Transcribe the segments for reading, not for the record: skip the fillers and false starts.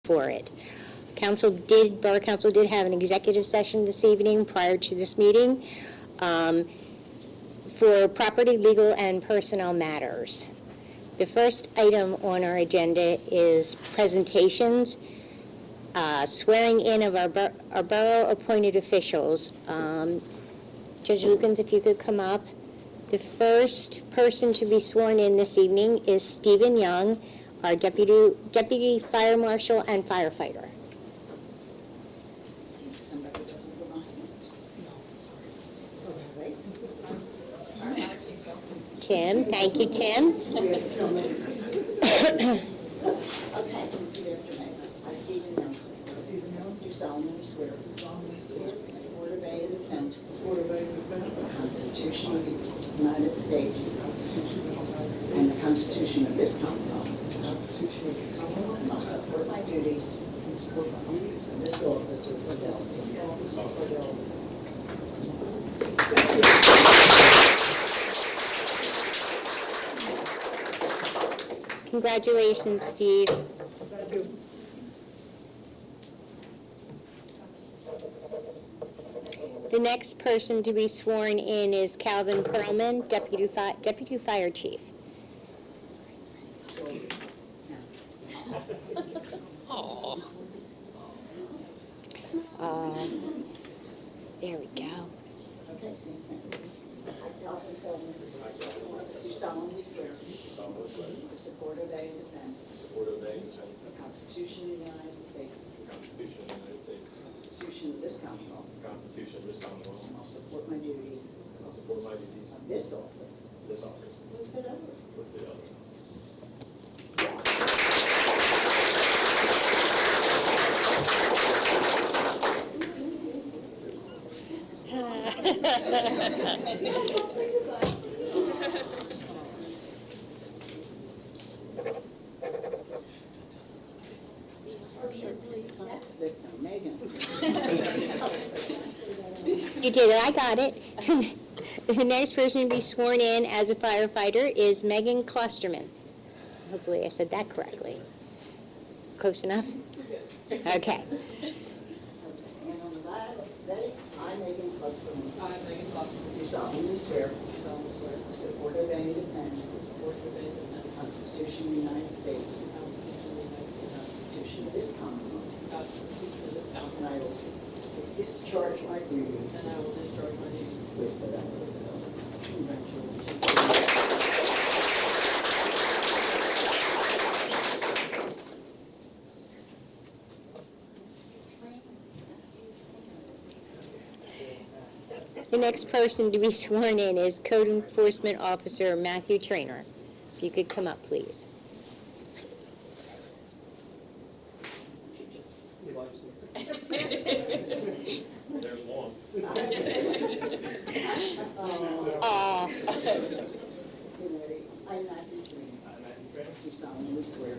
for it. Borough Council did have an executive session this evening prior to this meeting for property, legal, and personnel matters. The first item on our agenda is presentations, swearing in of our borough-appointed officials. Judge Lukens, if you could come up. The first person to be sworn in this evening is Stephen Young, our Deputy Fire Marshal and firefighter. Tim, thank you, Tim. Okay. I, Stephen Young, do solemnly swear. Support, obey, and defend. The Constitution of the United States. And the Constitution of this Commonwealth. And I'll support my duties. In this office with fidelity. Congratulations, Steve. Thank you. The next person to be sworn in is Calvin Perlman, Deputy Fire Chief. There we go. Okay, same thing. Calvin Perlman. Do solemnly swear. To support, obey, and defend. The Constitution of the United States. The Constitution of this Commonwealth. And I'll support my duties. Of this office. With fidelity. Next victim, Megan. You did it, I got it. The next person to be sworn in as a firefighter is Megan Clusterman. Hopefully I said that correctly. Close enough? Okay. And on the back, I, Megan Clusterman. Do solemnly swear. To support, obey, and defend. The Constitution of the United States. The Constitution of this Commonwealth. And I will discharge my duties. With fidelity. The next person to be sworn in is Code Enforcement Officer Matthew Traynor. If you could come up, please. There's one. I, Matthew Traynor. Do solemnly swear.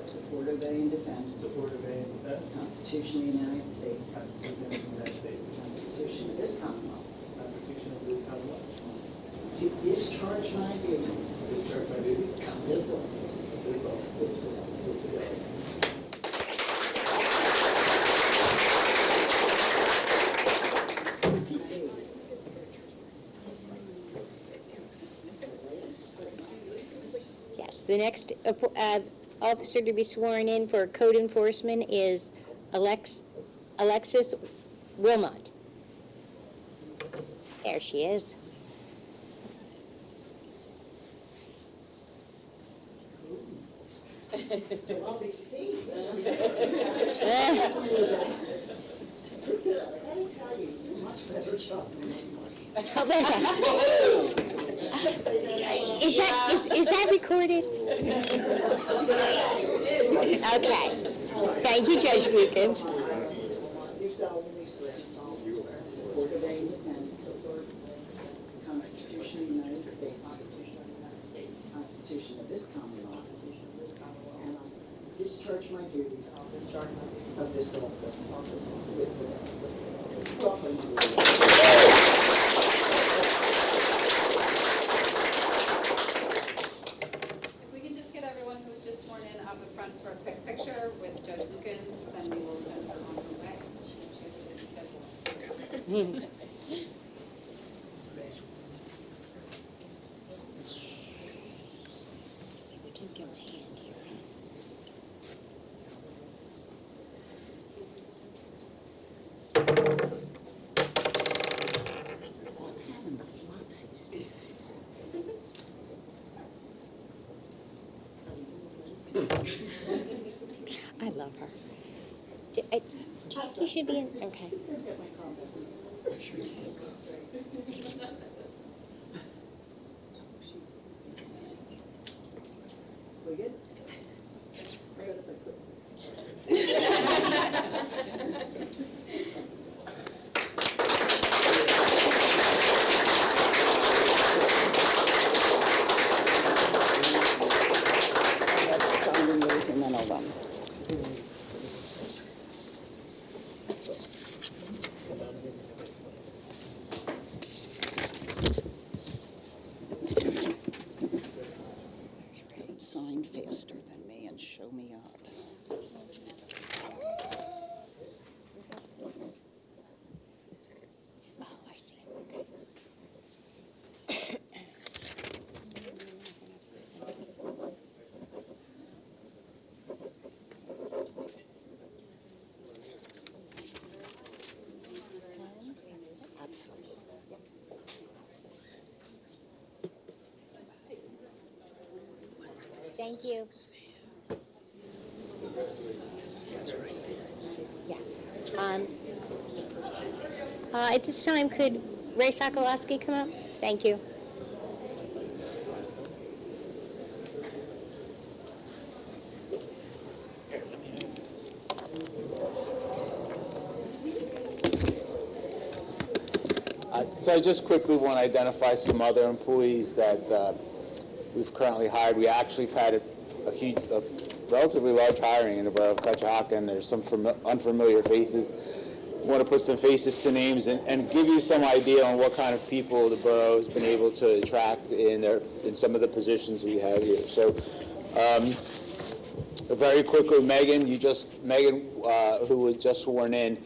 Support, obey, and defend. The Constitution of the United States. The Constitution of this Commonwealth. To discharge my duties. Of this office. With fidelity. Yes, the next officer to be sworn in for code enforcement is Alexis Wilmot. There she is. So I'll be seeing them. I gotta tell you, you're much better job than Is that recorded? Okay. Thank you, Judge Lukens. Do solemnly swear. Support, obey, and defend. The Constitution of the United States. The Constitution of this Commonwealth. And I'll discharge my duties. Of this office. If we can just get everyone who's just sworn in up in front for a quick picture with Judge Lukens. Just give him a hand here. Having the flopsies. I love her. Do you think he should be in? Okay. Just gonna get my contact lens. We good? I gotta fix it. Sign these and then I'll run. Sign faster than me and show me up. Oh, I see. Absolutely. Thank you. Yeah. At this time, could Ray Sokolowski come up? Thank you. So I just quickly want to identify some other employees that we've currently hired. We actually have had a relatively large hiring in the Borough of Conshohocken. There's some unfamiliar faces. I want to put some faces to names and give you some idea on what kind of people the Borough has been able to attract in some of the positions we have here. So very quickly, Megan, who was just sworn in,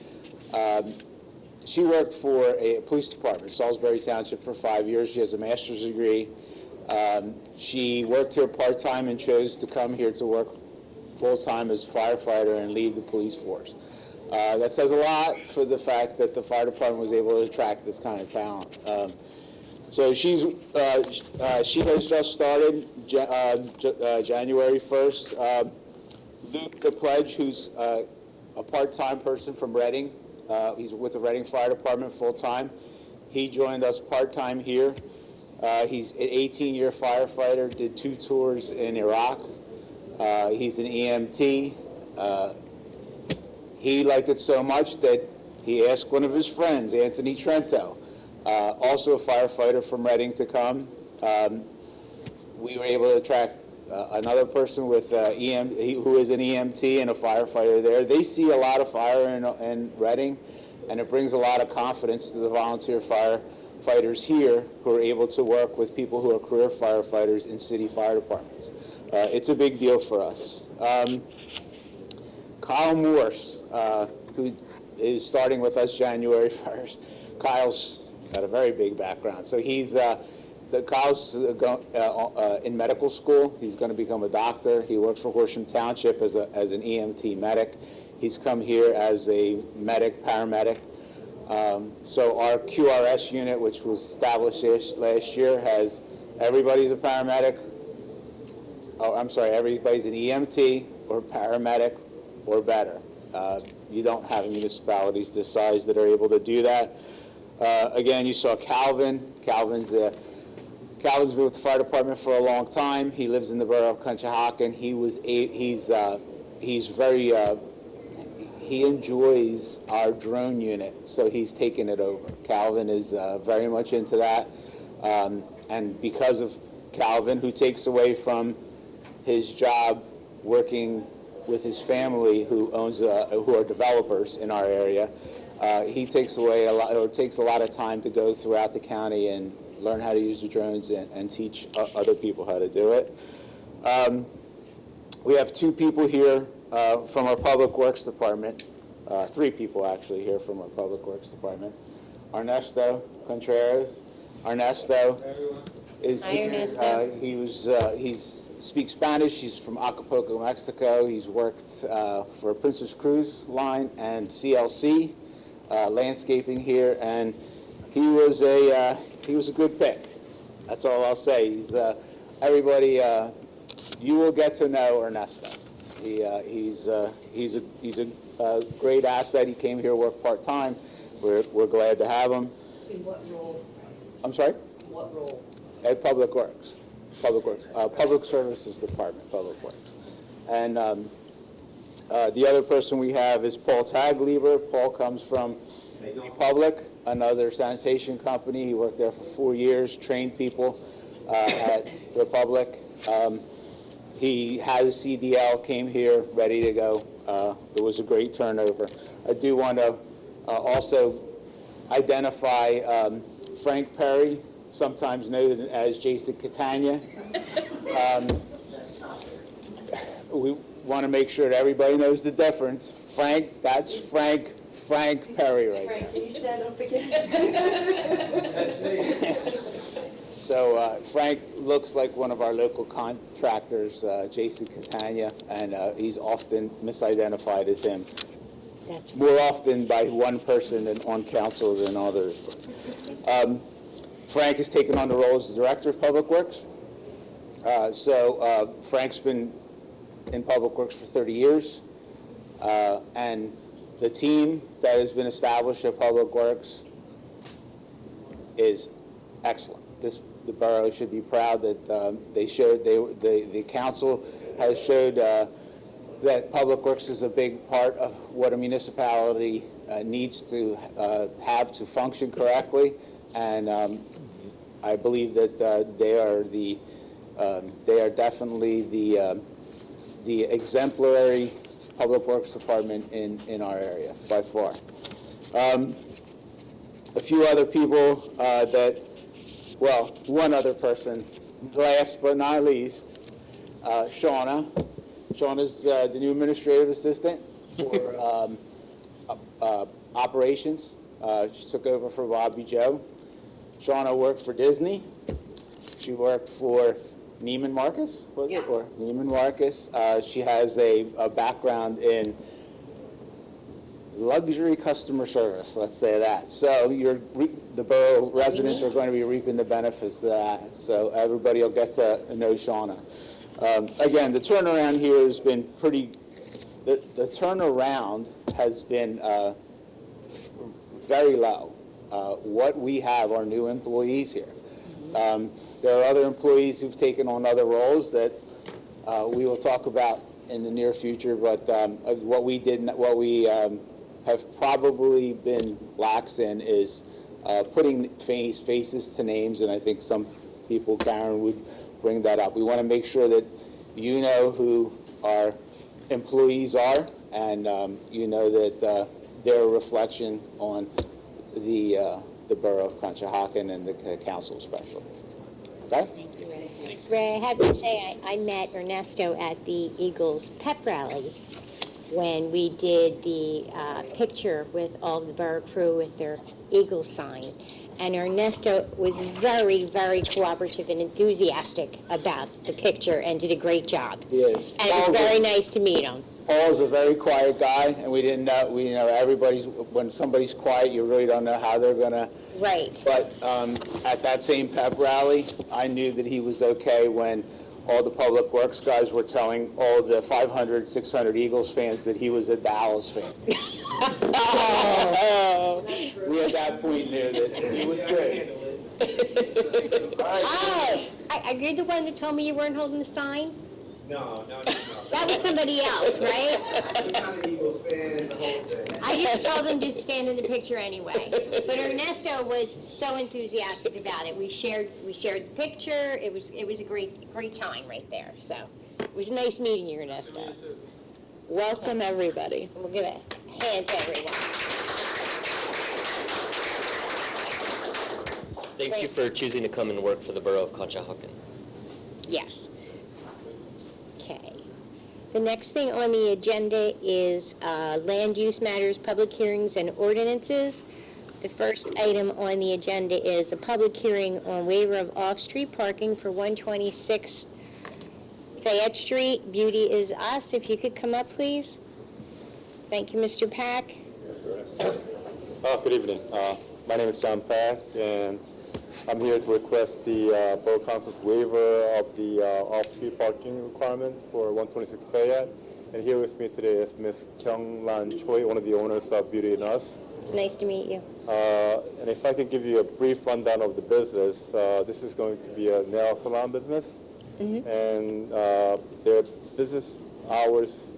she worked for a police department, Salisbury Township, for 5 years. She has a master's degree. She worked here part-time and chose to come here to work full-time as a firefighter and lead the police force. That says a lot for the fact that the fire department was able to attract this kind of talent. So she has just started January 1st. Luke the Pledge, who's a part-time person from Reading, he's with the Reading Fire Department full-time. He joined us part-time here. He's an 18-year firefighter, did 2 tours in Iraq. He's an EMT. He liked it so much that he asked one of his friends, Anthony Trento, also a firefighter from Reading, to come. We were able to attract another person with who is an EMT and a firefighter there. They see a lot of fire in Reading, and it brings a lot of confidence to the volunteer firefighters here who are able to work with people who are career firefighters in city fire departments. It's a big deal for us. Kyle Morse, who is starting with us January 1st. Kyle's got a very big background. So Kyle's in medical school. He's going to become a doctor. He works for Horsham Township as an EMT medic. He's come here as a paramedic. So our QRS unit, which was established last year, has everybody's a paramedic. Oh, I'm sorry, everybody's an EMT or paramedic or better. You don't have municipalities this size that are able to do that. Again, you saw Calvin. Calvin's been with the fire department for a long time. He lives in the Borough of Conshohocken. He enjoys our drone unit, so he's taken it over. Calvin is very much into that, and because of Calvin, who takes away from his job working with his family, who are developers in our area, he takes away takes a lot of time to go throughout the county and learn how to use the drones and teach other people how to do it. We have 2 people here from our Public Works Department, 3 people actually here from our Public Works Department. Ernesto Contreras. Ernesto is Hi, Ernesto. he speaks Spanish. He's from Acapulco, Mexico. He's worked for Princess Cruise Line and CLC landscaping here, and he was a good pick. That's all I'll say. He's everybody. You will get to know Ernesto. He's a great asset. He came here, worked part-time. We're glad to have him. In what role? I'm sorry? What role? At Public Works, Public Services Department, Public Works. And the other person we have is Paul Taglieber. Paul comes from Republic, another sanitation company. He worked there for 4 years, trained people at Republic. He has a CDL, came here, ready to go. It was a great turnover. I do want to also identify Frank Perry, sometimes known as Jason Catania. We want to make sure that everybody knows the difference. Frank, that's Frank Perry right there. Frank, can you stand up again? So Frank looks like one of our local contractors, Jason Catania, and he's often misidentified as him. That's More often by one person on council than others. Frank has taken on the role as the Director of Public Works. Frank's been in Public Works for 30 years, and the team that has been established at Public Works is excellent. The borough should be proud that the council has showed that Public Works is a big part of what a municipality needs to have to function correctly, and I believe that they are definitely the exemplary Public Works department in our area by far. A few other people one other person, last but not least, Shauna. Shauna's the new administrative assistant for operations. She took over for Bobby Joe. Shauna worked for Disney. She worked for Neiman Marcus, was it? Or Neiman Marcus. She has a background in luxury customer service, let's say that. So the borough residents are going to be reaping the benefits of that. So everybody will get to know Shauna. Again, the turnaround here has been the turnaround has been very low. What we have are new employees here. There are other employees who've taken on other roles that we will talk about in the near future, but what we have probably been lax in is putting faces to names, and I think some people, Karen, would bring that up. We want to make sure that you know who our employees are, and you know that they're a reflection on the borough of Conshohocken and the council especially. Okay? Thank you, Ray. Ray, I have to say, I met Ernesto at the Eagles pep rally when we did the picture with all of the borough crew with their Eagle sign. And Ernesto was very, very cooperative and enthusiastic about the picture and did a great job. Yes. And it was very nice to meet him. Paul's a very quiet guy, and we didn't know, when somebody's quiet, you really don't know how they're going to. Right. But at that same pep rally, I knew that he was okay when all the Public Works guys were telling all the 500, 600 Eagles fans that he was a Dallas fan. We at that point knew that he was good. You're the one that told me you weren't holding the sign? No. That was somebody else, right? I just told him to stand in the picture anyway. But Ernesto was so enthusiastic about it. We shared the picture. It was a great time right there. So it was nice meeting you, Ernesto. Welcome, everybody. We'll give a hand to everyone. Thank you for choosing to come and work for the Borough of Conshohocken. Yes. Okay. The next thing on the agenda is land use matters, public hearings, and ordinances. The first item on the agenda is a public hearing on waiver of off-street parking for 126 Fayette Street. Beauty is Us. If you could come up, please. Thank you, Mr. Pack. Good evening. My name is John Pack, and I'm here to request the Borough Council's waiver of the off-street parking requirement for 126 Fayette. And here with me today is Ms. Kyung-Lan Choi, one of the owners of Beauty and Us. It's nice to meet you. And if I can give you a brief rundown of the business, this is going to be a nail salon business. And their business hours,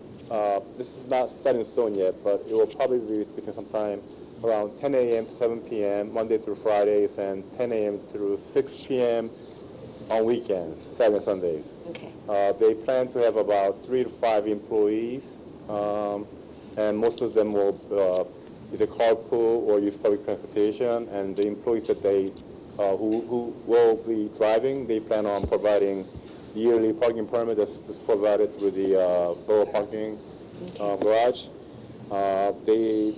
this is not set in stone yet, but it will probably be between sometime around 10 a.m. to 7 p.m., Monday through Fridays, and 10 a.m. through 6 p.m. on weekends, Saturday and Sundays. Okay. They plan to have about 3 to 5 employees, and most of them will either carpool or use public transportation. And the employees that they who will be driving, they plan on providing yearly parking permit that's provided through the borough parking garage. They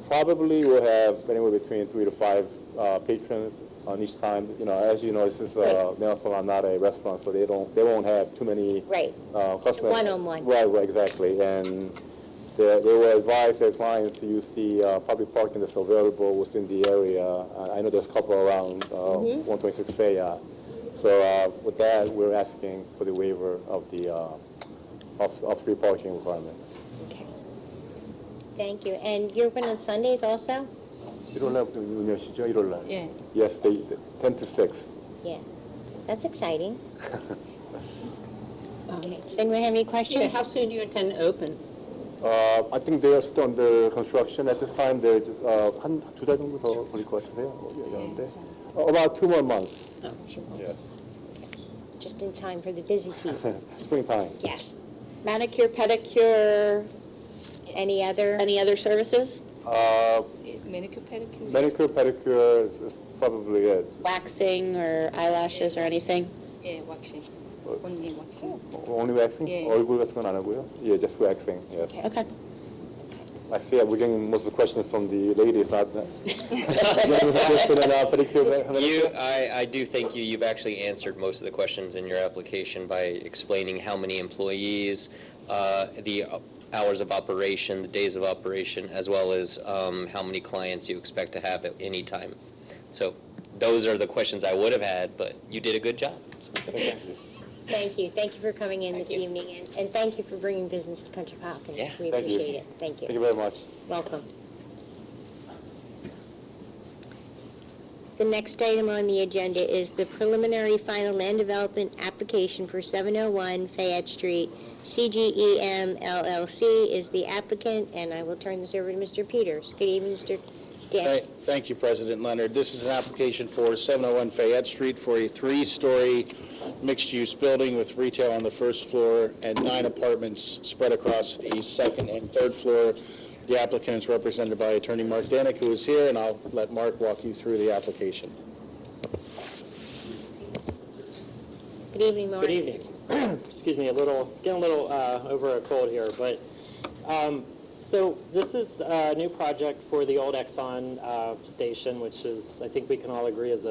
probably will have anywhere between 3 to 5 patrons on each time. You know, as you know, this is a nail salon, not a restaurant, so they won't have too many Right. customers. One-on-one. Right, exactly. And they will advise their clients to use the public parking that's available within the area. I know there's a couple around 126 Fayette. So with that, we're asking for the waiver of the off-street parking requirement. Okay. Thank you. And you're open on Sundays also? 1월 날부터 운영하시죠? 1월 날. Yeah. Yes, they 10 to 6. Yeah. That's exciting. Okay. Does anyone have any questions? How soon do you intend to open? I think they are still under construction at this time. They're just 한 2달 정도 더 걸릴 것 같으세요? 얘기하는데. About 2 more months. Oh, sure. Yes. Just in time for the busy season. Springtime. Yes. Manicure, pedicure, Any other? any other services? Manicure, pedicure? Manicure, pedicure is probably it. Waxing or eyelashes or anything? Yeah, waxing. Only waxing. Only waxing? Yeah. 얼굴 같은 건 안 하고요? Yeah, just waxing. Yes. Okay. I see we're getting most of the questions from the ladies, not the pedicure. I do think you've actually answered most of the questions in your application by explaining how many employees, the hours of operation, the days of operation, as well as how many clients you expect to have at any time. So those are the questions I would have had, but you did a good job. Thank you. Thank you. Thank you for coming in this evening, and thank you for bringing business to Conshohocken. Yeah. We Thank you. appreciate it. Thank you. Thank you very much. Welcome. The next item on the agenda is the preliminary final land development application for 701 Fayette Street. CGEM LLC is the applicant, and I will turn this over to Mr. Peters. Good evening, Mr. Dan. Thank you, President Leonard. This is an application for 701 Fayette Street for a 3-story mixed-use building with retail on the first floor and 9 apartments spread across the second and third floor. The applicant is represented by Attorney Mark Danek, who is here, and I'll let Mark walk you through the application. Good evening, Mark. Good evening. Excuse me, getting a little over a cold here, but so this is a new project for the old Exxon station, which is, I think we can all agree, has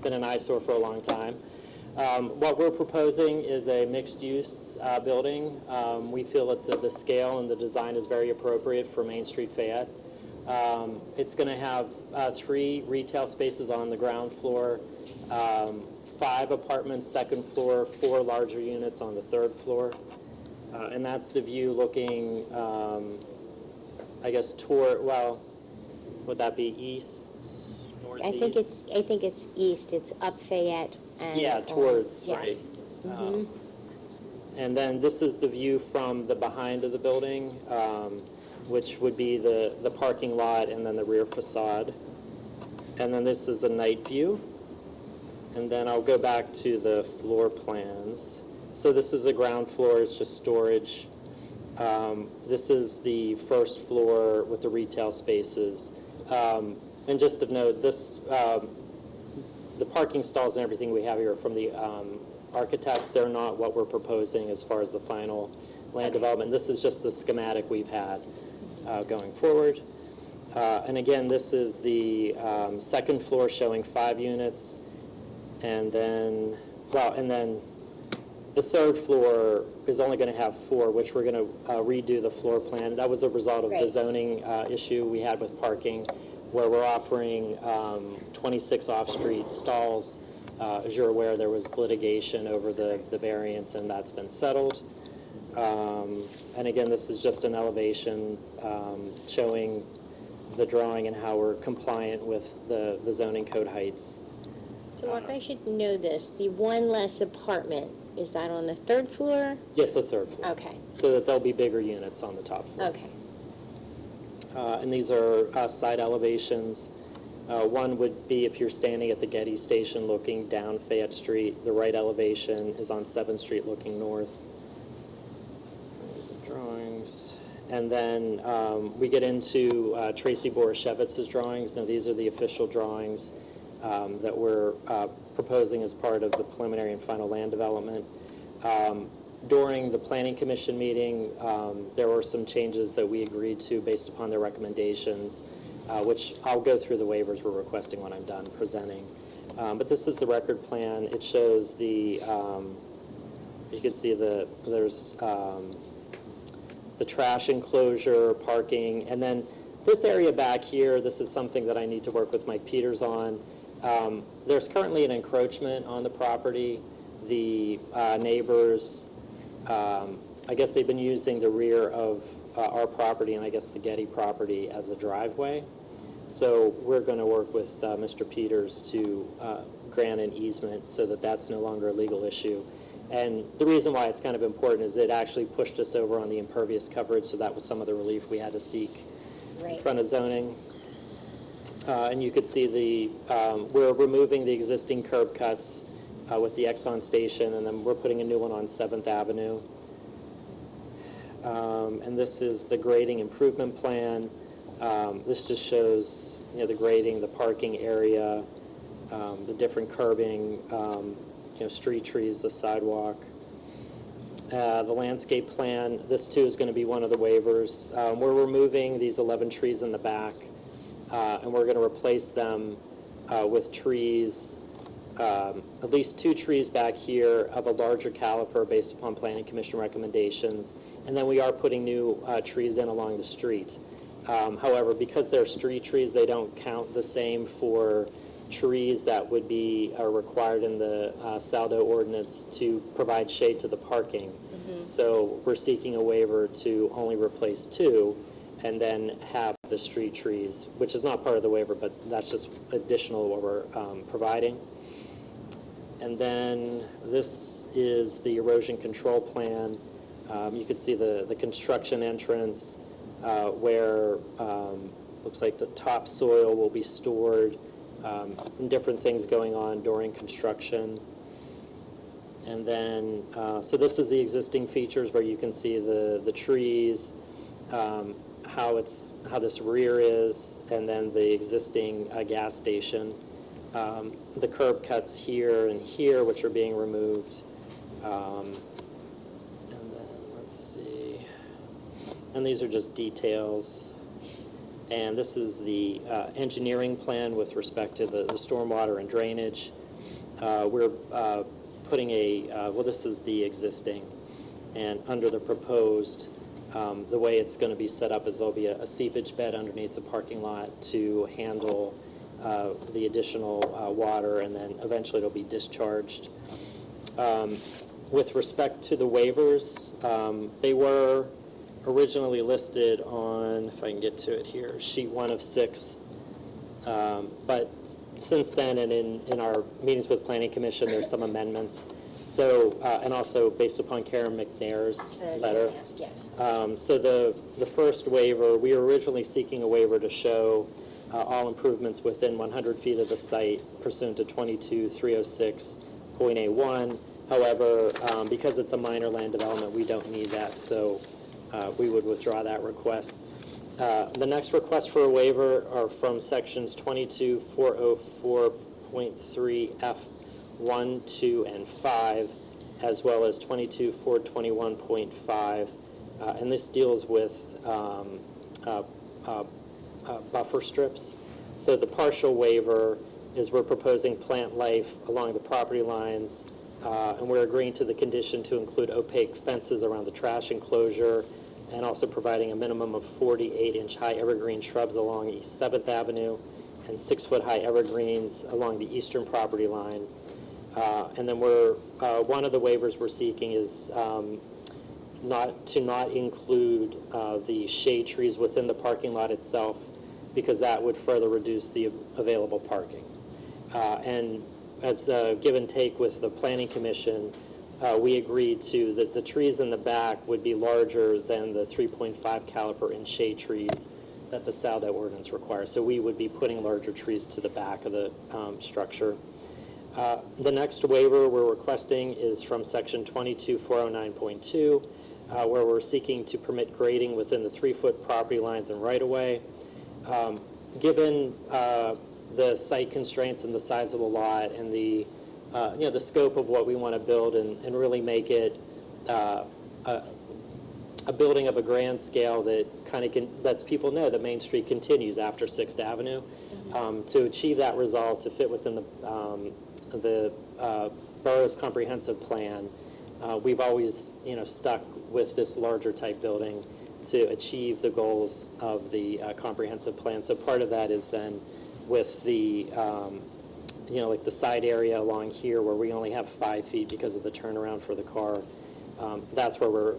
been an eyesore for a long time. What we're proposing is a mixed-use building. We feel that the scale and the design is very appropriate for Main Street Fayette. It's going to have 3 retail spaces on the ground floor, 5 apartments second floor, 4 larger units on the third floor. And that's the view looking, I guess, toward, well, would that be east, northeast? I think it's east. It's up Fayette. And Yeah, towards, right. Yes. And then this is the view from the behind of the building, which would be the parking lot and then the rear facade. And then this is a night view. And then I'll go back to the floor plans. So this is the ground floor, it's just storage. This is the first floor with the retail spaces. And just of note, this, the parking stalls and everything we have here from the architect, they're not what we're proposing as far as the final land development. This is just the schematic we've had going forward. And again, this is the second floor showing 5 units, and then the third floor is only going to have 4, which we're going to redo the floor plan. That was a result of the Right. zoning issue we had with parking, where we're offering 26 off-street stalls. As you're aware, there was litigation over the variance, and that's been settled. And again, this is just an elevation showing the drawing and how we're compliant with the zoning code heights. So Mark, I should know this. The one less apartment, is that on the 3rd floor? Yes, the third floor. Okay, So that there'll be bigger units on the top floor. okay. And these are side elevations. One would be if you're standing at the Getty Station looking down Fayette Street. The right elevation is on 7th Street looking north. There's the drawings. And then we get into Tracy Borishevitz's drawings. Now, these are the official drawings that we're proposing as part of the preliminary and final land development. During the Planning Commission meeting, there were some changes that we agreed to based upon their recommendations, which I'll go through the waivers we're requesting when I'm done presenting. But this is the record plan. It shows the, you can see there's the trash enclosure, parking, and then this area back here, this is something that I need to work with Mike Peters on. There's currently an encroachment on the property. The neighbors, I guess they've been using the rear of our property and I guess the Getty property as a driveway. So we're going to work with Mr. Peters to grant an easement so that that's no longer a legal issue. And the reason why it's kind of important is it actually pushed us over on the impervious coverage, so that was some of the relief we had to seek in front of zoning. And you could see we're removing the existing curb cuts with the Exxon station, and then we're putting a new one on 7th Avenue. And this is the grading improvement plan. This just shows, the grading, the parking area, the different curbing, street trees, the sidewalk. The landscape plan, this too is going to be one of the waivers. We're removing these 11 trees in the back, and we're going to replace them with trees, at least 2 trees back here of a larger caliper based upon Planning Commission recommendations. And then we are putting new trees in along the street. However, because they're street trees, they don't count the same for trees that would be required in the Saldo ordinance to provide shade to the parking. So we're seeking a waiver to only replace 2 and then have the street trees, which is not part of the waiver, but that's just additional what we're providing. And then this is the erosion control plan. You can see the construction entrance where looks like the topsoil will be stored, and different things going on during construction. And then, so this is the existing features where you can see the trees, how this rear is, and then the existing gas station. The curb cuts here and here, which are being removed. And then, let's see. And these are just details. And this is the engineering plan with respect to the stormwater and drainage. We're putting this is the existing. And under the proposed, the way it's going to be set up is there'll be a seepage bed underneath the parking lot to handle the additional water, and then eventually it'll be discharged. With respect to the waivers, they were originally listed on, if I can get to it here, sheet 1 of 6. But since then, and in our meetings with Planning Commission, there's some amendments. So, and also based upon Karen McNair's letter. Yes. So the first waiver, we were originally seeking a waiver to show all improvements within 100 feet of the site pursuant to 22-306.A1. However, because it's a minor land development, we don't need that, so we would withdraw that request. The next request for a waiver are from sections 22-404.3F1, 2, and 5, as well as 22-421.5, and this deals with buffer strips. So the partial waiver is we're proposing plant life along the property lines, and we're agreeing to the condition to include opaque fences around the trash enclosure, and also providing a minimum of 48-inch high evergreen shrubs along East 7th Avenue and 6-foot high evergreens along the eastern property line. And then one of the waivers we're seeking is not include the shade trees within the parking lot itself, because that would further reduce the available parking. And as a give and take with the Planning Commission, we agreed to that the trees in the back would be larger than the 3.5 caliper inch shade trees that the Saldo ordinance requires. So we would be putting larger trees to the back of the structure. The next waiver we're requesting is from section 22409.2, where we're seeking to permit grading within the 3-foot property lines and right-of-way. Given the site constraints and the size of the lot and the the scope of what we want to build and really make it a building of a grand scale that kind of lets people know that Main Street continues after 6th Avenue. To achieve that result, to fit within the borough's comprehensive plan, we've always stuck with this larger type building to achieve the goals of the comprehensive plan. So part of that is then with the like the side area along here where we only have 5 feet because of the turnaround for the car. That's where we're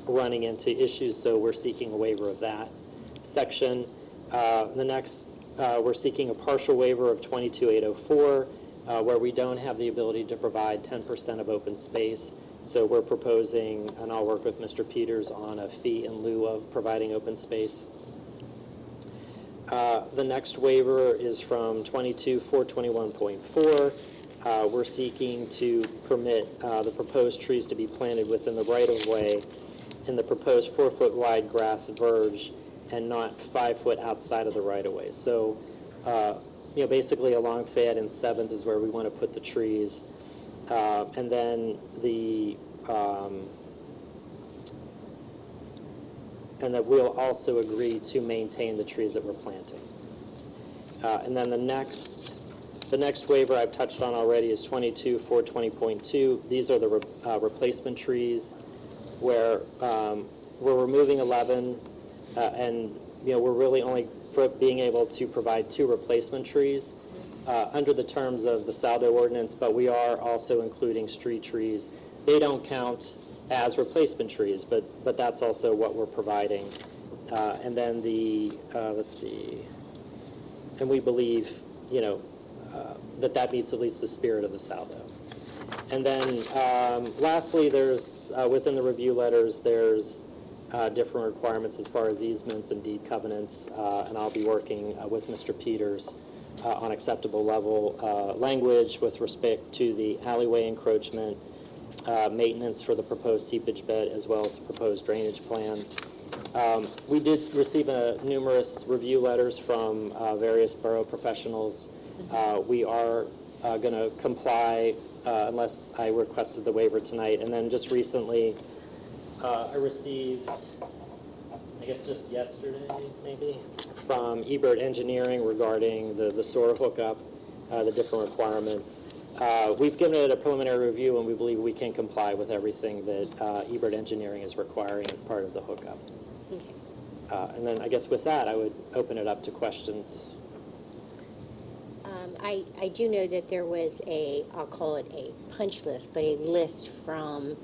running into issues, so we're seeking a waiver of that section. The next, we're seeking a partial waiver of 22804, where we don't have the ability to provide 10% of open space. So we're proposing, and I'll work with Mr. Peters on a fee in lieu of providing open space. The next waiver is from 22421.4. We're seeking to permit the proposed trees to be planted within the right-of-way in the proposed 4-foot wide grass verge and not 5 foot outside of the right-of-way. So, basically along Fayette and 7th is where we want to put the trees. And then and that we'll also agree to maintain the trees that we're planting. And then the next waiver I've touched on already is 22420.2. These are the replacement trees where we're removing 11, and we're really only being able to provide 2 replacement trees under the terms of the Saldo ordinance, but we are also including street trees. They don't count as replacement trees, but that's also what we're providing. And then let's see, and we believe, that meets at least the spirit of the Saldo. And then lastly, there's, within the review letters, there's different requirements as far as easements and deed covenants, and I'll be working with Mr. Peters on acceptable level language with respect to the alleyway encroachment, maintenance for the proposed seepage bed, as well as the proposed drainage plan. We did receive numerous review letters from various borough professionals. We are going to comply unless I requested the waiver tonight. And then just recently, I received, I guess just yesterday maybe, from Ebert Engineering regarding the sewer hookup, the different requirements. We've given it a preliminary review, and we believe we can comply with everything that Ebert Engineering is requiring as part of the hookup. Okay. And then I guess with that, I would open it up to questions. I do know that there was I'll call it a punch list, but a list from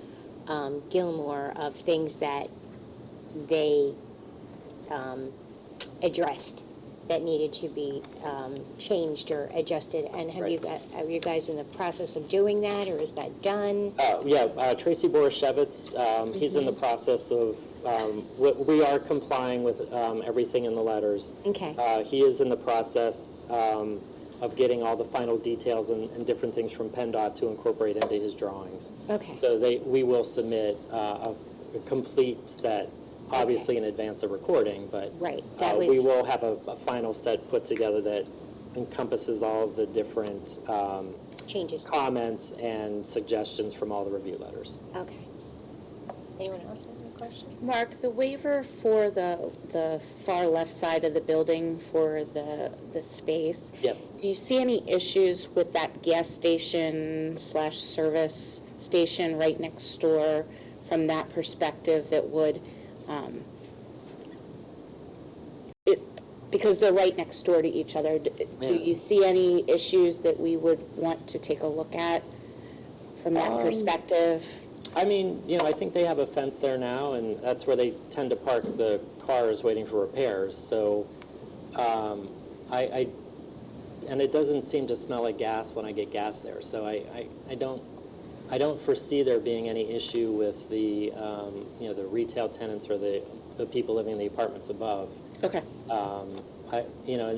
Gilmore of things that they addressed that needed to be changed or adjusted. And are you guys in the process of doing that, or is that done? Tracy Borashevitz, he's in the process of, we are complying with everything in the letters. Okay. He is in the process of getting all the final details and different things from PennDOT to incorporate into his drawings. Okay. So we will submit a complete set, obviously in advance of recording, but Right. we will have a final set put together that encompasses all of the different changes. comments and suggestions from all the review letters. Okay. Anyone else have any question? Mark, the waiver for the far left side of the building for the space. Yep. Do you see any issues with that gas station / service station right next door from that perspective that would, because they're right next door to each other, do Yeah. you see any issues that we would want to take a look at from that perspective? I mean, I think they have a fence there now, and that's where they tend to park the cars waiting for repairs. So, and it doesn't seem to smell like gas when I get gas there. So I don't foresee there being any issue with the the retail tenants or the people living in the apartments above. Okay.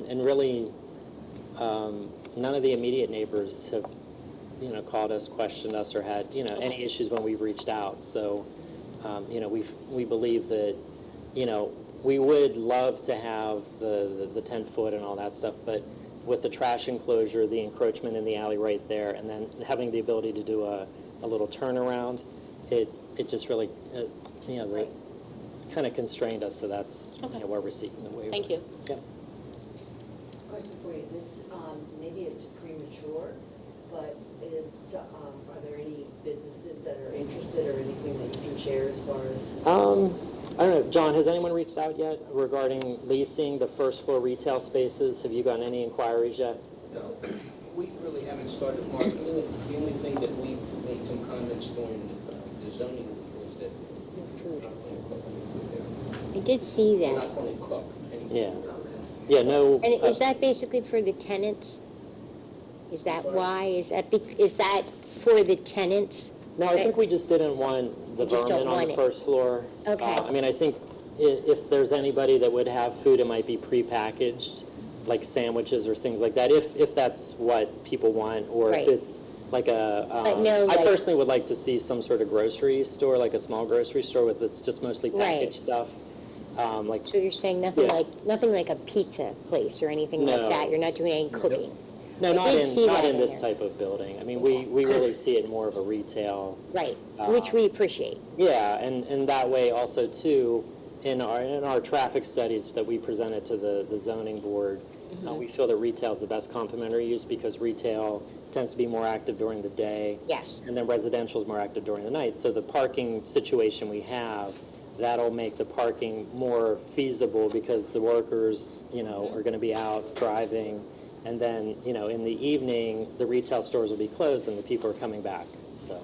And really, none of the immediate neighbors have called us, questioned us, or had, any issues when we've reached out. So, we believe that, we would love to have the 10-foot and all that stuff, but with the trash enclosure, the encroachment in the alley right there, and then having the ability to do a little turnaround, it just really, kind of constrained us, so that's where we're seeking the waiver. Thank you. Yep. Question for you, this, maybe it's premature, but are there any businesses that are interested or anything that you can share as far as? I don't know, John, has anyone reached out yet regarding leasing the first floor retail spaces? Have you gotten any inquiries yet? No, we really haven't started marketing it. The only thing that we made some comments during the zoning was that we're not going to cook any food there. I did see We're that. not going to cook anything. Yeah. Yeah, no. And is that basically for the tenants? Is that why? Is that for the tenants? No, I think we just didn't want the You just don't vermin on want the it. first floor. Okay. I mean, I think if there's anybody that would have food, it might be prepackaged, like sandwiches or things like that, if that's what people want, or Right. if it's like a, But no, I like- personally would like to see some sort of grocery store, like a small grocery store with it's just mostly packaged Right. stuff. Like, So you're saying nothing Yeah. like a pizza place or anything like No. that? You're not doing any cooking? no, I not did see in, that not in in this there. type of building. I mean, we really see it more of a retail. Right, which we appreciate. Yeah, and that way also too, in our traffic studies that we presented to the zoning board, we feel that retail is the best complementary use because retail tends to be more active during the day, Yes. and then residential is more active during the night. So the parking situation we have, that'll make the parking more feasible because the workers, are going to be out driving, and then, in the evening, the retail stores will be closed and the people are coming back, so.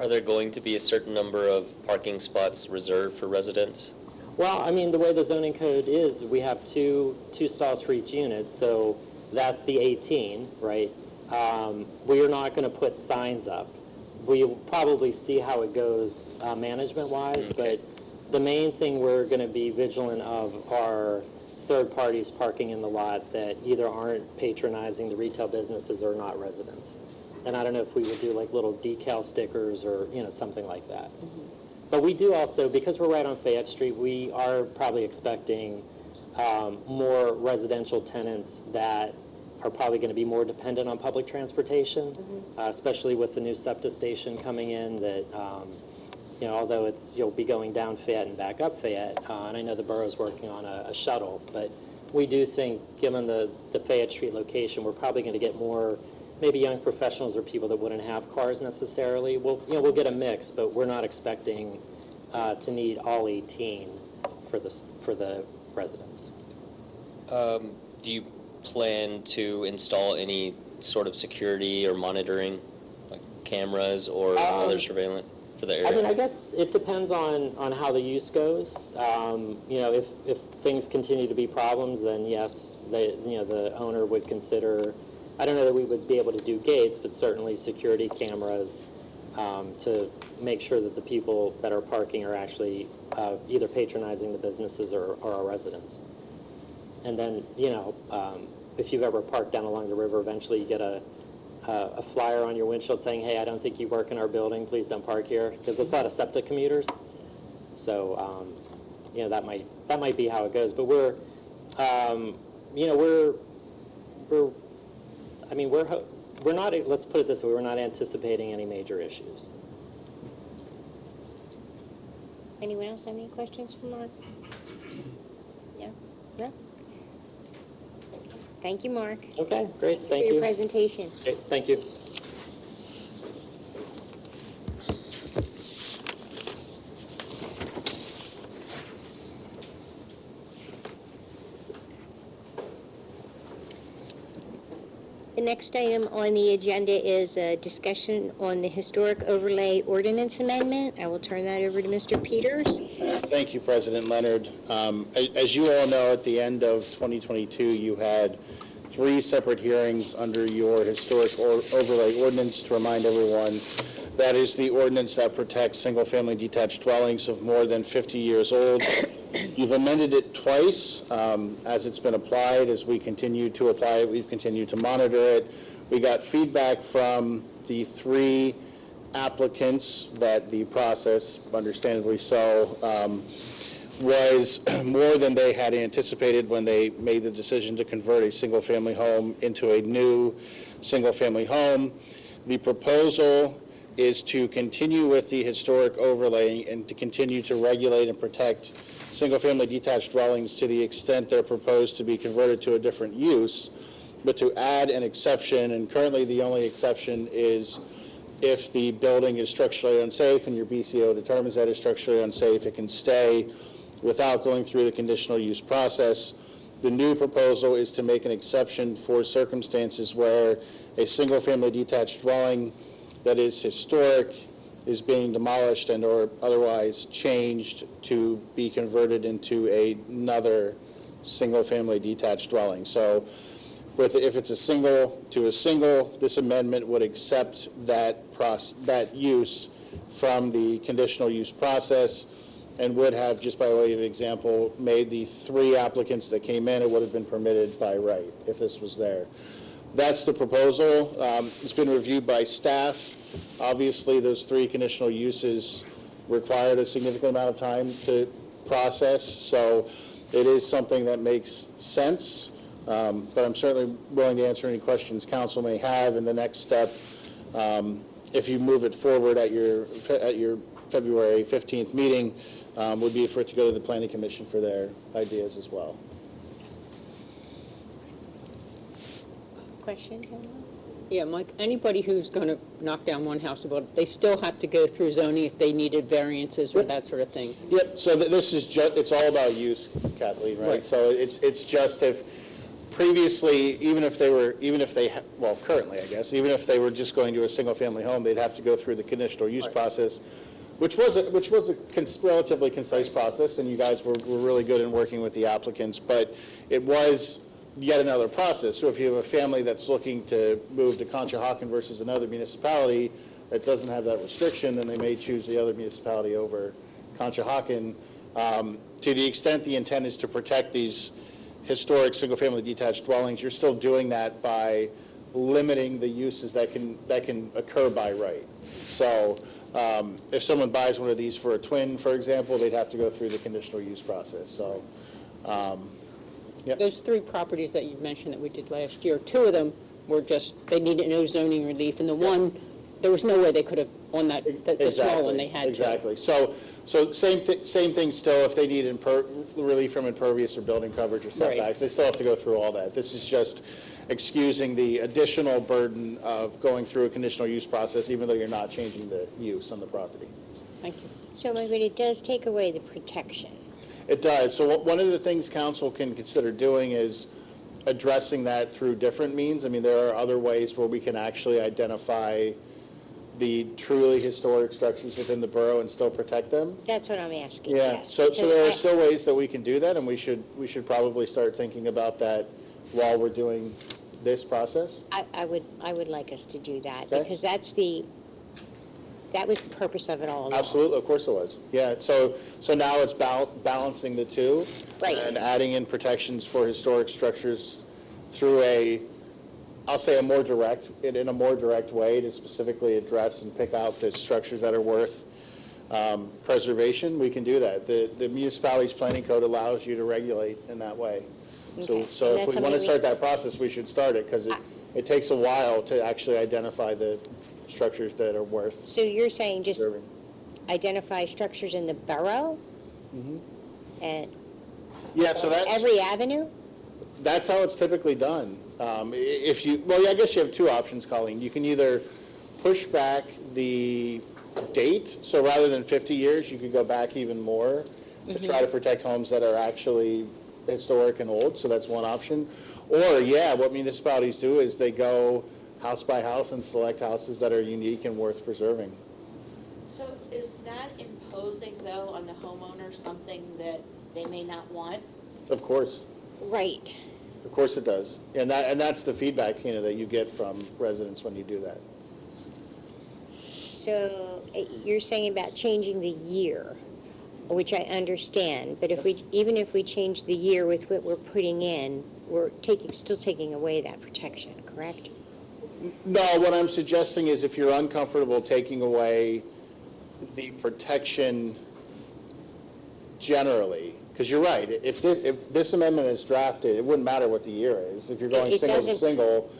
Are there going to be a certain number of parking spots reserved for residents? Well, I mean, the way the zoning code is, we have two stalls for each unit, so that's the 18, right? We are not going to put signs up. We'll probably see how it goes management-wise, Okay. but the main thing we're going to be vigilant of are third parties parking in the lot that either aren't patronizing the retail businesses or not residents. And I don't know if we would do like little decal stickers or, something like that. But we do also, because we're right on Fayette Street, we are probably expecting more residential tenants that are probably going to be more dependent on public transportation, especially with the new SEPTA station coming in that, although you'll be going down Fayette and back up Fayette, and I know the borough's working on a shuttle, but we do think, given the Fayette Street location, we're probably going to get more maybe young professionals or people that wouldn't have cars necessarily. We'll get a mix, but we're not expecting to need all 18 for the residents. Do you plan to install any sort of security or monitoring, like cameras or other surveillance for the area? I mean, I guess it depends on how the use goes. If things continue to be problems, then yes, the owner would consider. I don't know that we would be able to do gates, but certainly security cameras to make sure that the people that are parking are actually either patronizing the businesses or our residents. And then, if you've ever parked down along the river, eventually you get a flyer on your windshield saying, "Hey, I don't think you work in our building. Please don't park here," because it's a lot of SEPTA commuters. So, that might be how it goes. But we're not. Let's put it this way: we're not anticipating any major issues. Anyone else have any questions for Mark? No? No? Thank you, Mark, Okay, great, for thank your you. presentation. Okay, thank you. The next item on the agenda is a discussion on the historic overlay ordinance amendment. I will turn that over to Mr. Peters. Thank you, President Leonard. As you all know, at the end of 2022, you had 3 separate hearings under your historic overlay ordinance. To remind everyone, that is the ordinance that protects single-family detached dwellings of more than 50 years old. You've amended it twice as it's been applied. As we continue to apply it, we've continued to monitor it. We got feedback from the 3 applicants that the process, understandably so, was more than they had anticipated when they made the decision to convert a single-family home into a new single-family home. The proposal is to continue with the historic overlay and to continue to regulate and protect single-family detached dwellings to the extent they're proposed to be converted to a different use, but to add an exception, and currently the only exception is if the building is structurally unsafe and your BCO determines that it's structurally unsafe, it can stay without going through the conditional use process. The new proposal is to make an exception for circumstances where a single-family detached dwelling that is historic is being demolished and or otherwise changed to be converted into another single-family detached dwelling. So if it's a single to a single, this amendment would accept that use from the conditional use process and would have, just by way of example, made the 3 applicants that came in, it would have been permitted by right if this was there. That's the proposal. It's been reviewed by staff. Obviously, those 3 conditional uses required a significant amount of time to process, so it is something that makes sense. But I'm certainly willing to answer any questions council may have. In the next step, if you move it forward at your February 15th meeting, would be for it to go to the Planning Commission for their ideas as well. Questions? Yeah, Mike, anybody who's going to knock down one house to build, they still have to go through zoning if they needed variances or that sort of thing. Yep, so this is just, it's all about use, Kathleen, right? So it's just if previously, currently, I guess, even if they were just going to a single-family home, they'd have to go through the conditional use process, which was a relatively concise process, and you guys were really good in working with the applicants, but it was yet another process. So if you have a family that's looking to move to Conshohocken versus another municipality that doesn't have that restriction, then they may choose the other municipality over Conshohocken. To the extent the intent is to protect these historic single-family detached dwellings, you're still doing that by limiting the uses that can occur by right. So if someone buys one of these for a twin, for example, they'd have to go through the conditional use process. So. Yep. Those 3 properties that you mentioned that we did last year, 2 of them were just, they needed no zoning relief, and the one, there was no way they could have, on that, the small one, they had to. Exactly. So same thing still, if they need relief from impervious or building coverage or setbacks, they still have to go through all that. This is just excusing the additional burden of going through a conditional use process, even though you're not changing the use on the property. Thank you. So, but it does take away the protection. It does. So one of the things council can consider doing is addressing that through different means. I mean, there are other ways where we can actually identify the truly historic structures within the borough and still protect them. That's what I'm asking. Yeah. Yes. So there are still ways that we can do that, and we should probably start thinking about that while we're doing this process. I would like us to do that, Okay. because that was the purpose of it all along. Absolutely, of course it was. Yeah, so now it's balancing the 2. Right. And adding in protections for historic structures through I'll say in a more direct way to specifically address and pick out the structures that are worth preservation. We can do that. The municipality's planning code allows you to regulate in that way. Okay. So if we want to start that process, we should start it, because it takes a while to actually identify the structures that are worth So you're saying just preserving. identify structures in the borough? And Yeah, so that's. every avenue? That's how it's typically done. If you, well, I guess you have two options, Colleen. You can either push back the date, so rather than 50 years, you could go back even more to try to protect homes that are actually historic and old, so that's one option. Or, yeah, what municipalities do is they go house by house and select houses that are unique and worth preserving. So is that imposing, though, on the homeowner something that they may not want? Of course. Right. Of course it does. And that's the feedback, Tina, that you get from residents when you do that. So you're saying about changing the year, which I understand, but even if we change the year with what we're putting in, we're still taking away that protection, correct? No, what I'm suggesting is if you're uncomfortable taking away the protection generally, because you're right, if this amendment is drafted, it wouldn't matter what the year is. If you're going It single to doesn't. single,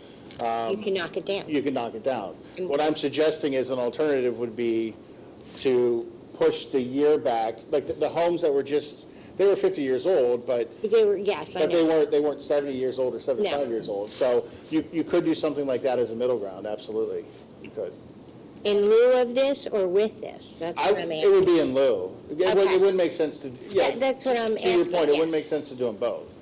You can knock it down. you can knock it down. What I'm suggesting is an alternative would be to push the year back, like the homes that were they were 50 years old, but They were, yes, I know. they weren't 70 years old or 75 No. years old. So you could do something like that as a middle ground, absolutely. You could. In lieu of this or with this? That's what I'm It would asking. be in lieu. Okay. It wouldn't make sense to, yeah, That's what I'm to your asking, point, it wouldn't make yes. sense to do them both.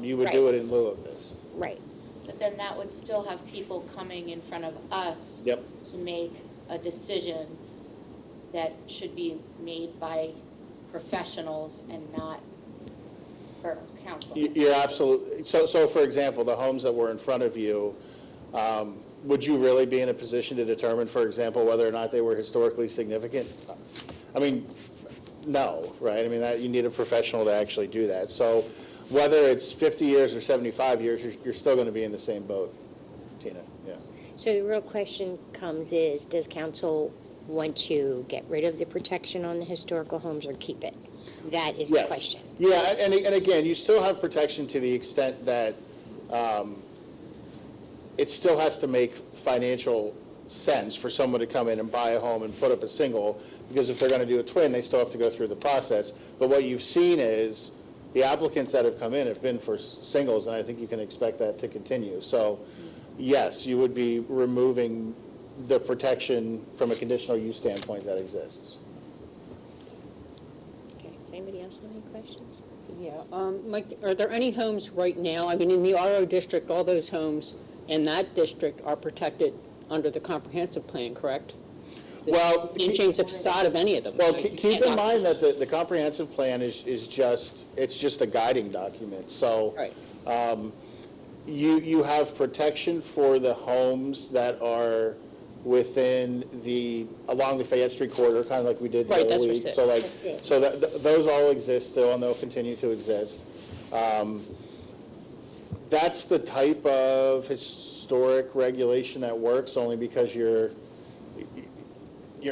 You would do it in lieu of this. Right. But then that would still have people coming in front of us Yep. to make a decision that should be made by professionals and not borough council. You're absolutely, so for example, the homes that were in front of you, would you really be in a position to determine, for example, whether or not they were historically significant? I mean, no, right? I mean, you need a professional to actually do that. So whether it's 50 years or 75 years, you're still going to be in the same boat, Tina, yeah. So the real question comes is, does council want to get rid of the protection on the historical homes or keep it? That is the Yes. question. Yeah, and again, you still have protection to the extent that it still has to make financial sense for someone to come in and buy a home and put up a single, because if they're going to do a twin, they still have to go through the process. But what you've seen is the applicants that have come in have been for singles, and I think you can expect that to continue. So, yes, you would be removing the protection from a conditional use standpoint that exists. Okay, does anybody else have any questions? Yeah, Mike, are there any homes right now, I mean, in the RO district, all those homes in that district are protected under the comprehensive plan, correct? Well, You can't change the facade of any of them. Well, You keep can't in knock- mind that the comprehensive plan is just a guiding document. So Right. you have protection for the homes that are within along the Fayette Street corridor, kind of like we did the Right, other that's week. what's So like, That's it. so those all exist still, and they'll continue to exist. That's the type of historic regulation that works, only because you're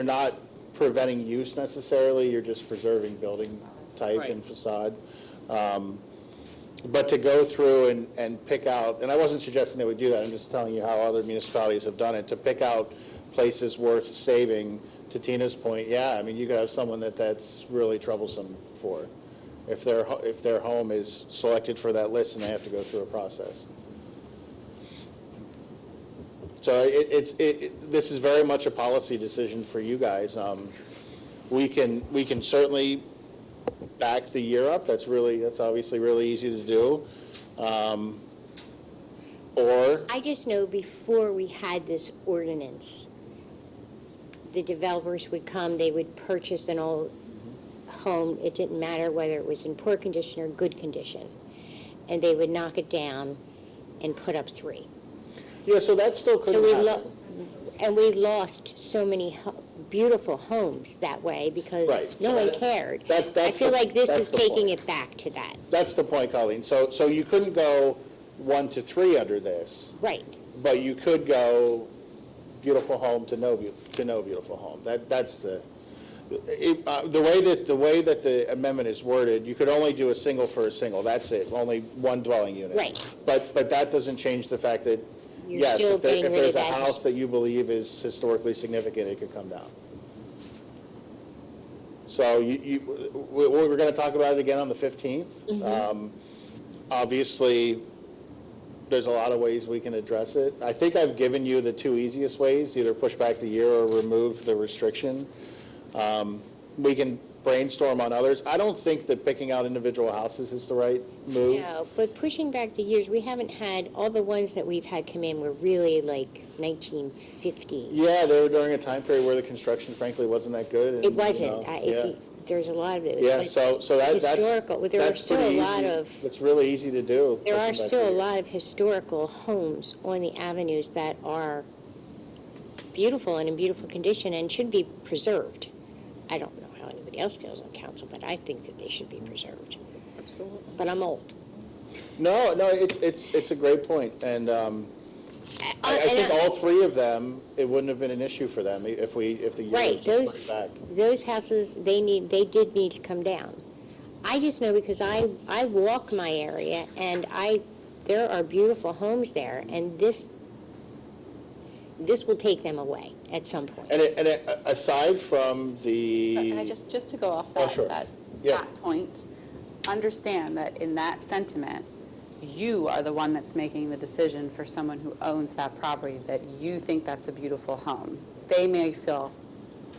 not preventing use necessarily, you're just preserving building type Right. and facade. But to go through and pick out, and I wasn't suggesting they would do that, I'm just telling you how other municipalities have done it, to pick out places worth saving, to Tina's point, yeah, I mean, you could have someone that's really troublesome for, if their home is selected for that list and they have to go through a process. So this is very much a policy decision for you guys. We can certainly back the year up. That's obviously really easy to do. Or I just know before we had this ordinance, the developers would come, they would purchase an old home, it didn't matter whether it was in poor condition or good condition, and they would knock it down and put up three. yeah, so that still So couldn't happen. and we lost so many beautiful homes that way because Right. no one cared. I That's feel like this that's is the taking point. it back to that. That's the point, Colleen. So you couldn't go 1 to 3 under this, Right. but you could go beautiful home to no beautiful home. That's the way that the amendment is worded. You could only do a single for a single. That's it. Only one dwelling unit. Right. But that doesn't change the fact that You're yes, still getting if rid there's of a that. house that you believe is historically significant, it could come down. So we're going to talk about it again on the 15th. Obviously, there's a lot of ways we can address it. I think I've given you the two easiest ways, either push back the year or remove the restriction. We can brainstorm on others. I don't think that picking out individual houses is the right move. No, but pushing back the years, we haven't had, all the ones that we've had come in were really like 1950. Yeah, they were during a time period where the construction, frankly, wasn't that good. And, It wasn't. yeah. There's a lot of it. Yeah, so that's Historical, there are that's still pretty a lot easy. of, It's really easy to do. there pushing are back still the a year. lot of historical homes on the avenues that are beautiful and in beautiful condition and should be preserved. I don't know how anybody else feels on council, but I think that they should be preserved. Absolutely. But I'm old. No, it's a great point, and I think all three of them, it wouldn't have been an issue for them if the year Right, was just pushed back. Those houses, they did need to come down. I just know because I walk my area and there are beautiful homes there, and this will take them away at some point. And aside from the, Can I just to go off Oh, sure. that Yeah. point, understand that in that sentiment, you are the one that's making the decision for someone who owns that property that you think that's a beautiful home. They may feel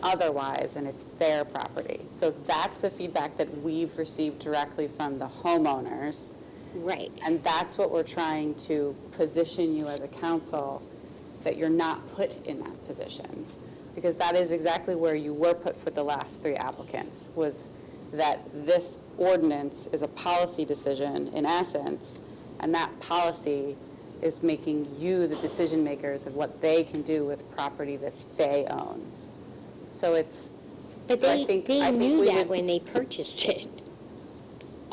otherwise, and it's their property. So that's the feedback that we've received directly from the homeowners. Right. And that's what we're trying to position you as a council, that you're not put in that position. Because that is exactly where you were put for the last three applicants, was that this ordinance is a policy decision in essence, and that policy is making you the decision makers of what they can do with property that they own. So it's, But so they I think knew we that would- when they purchased it.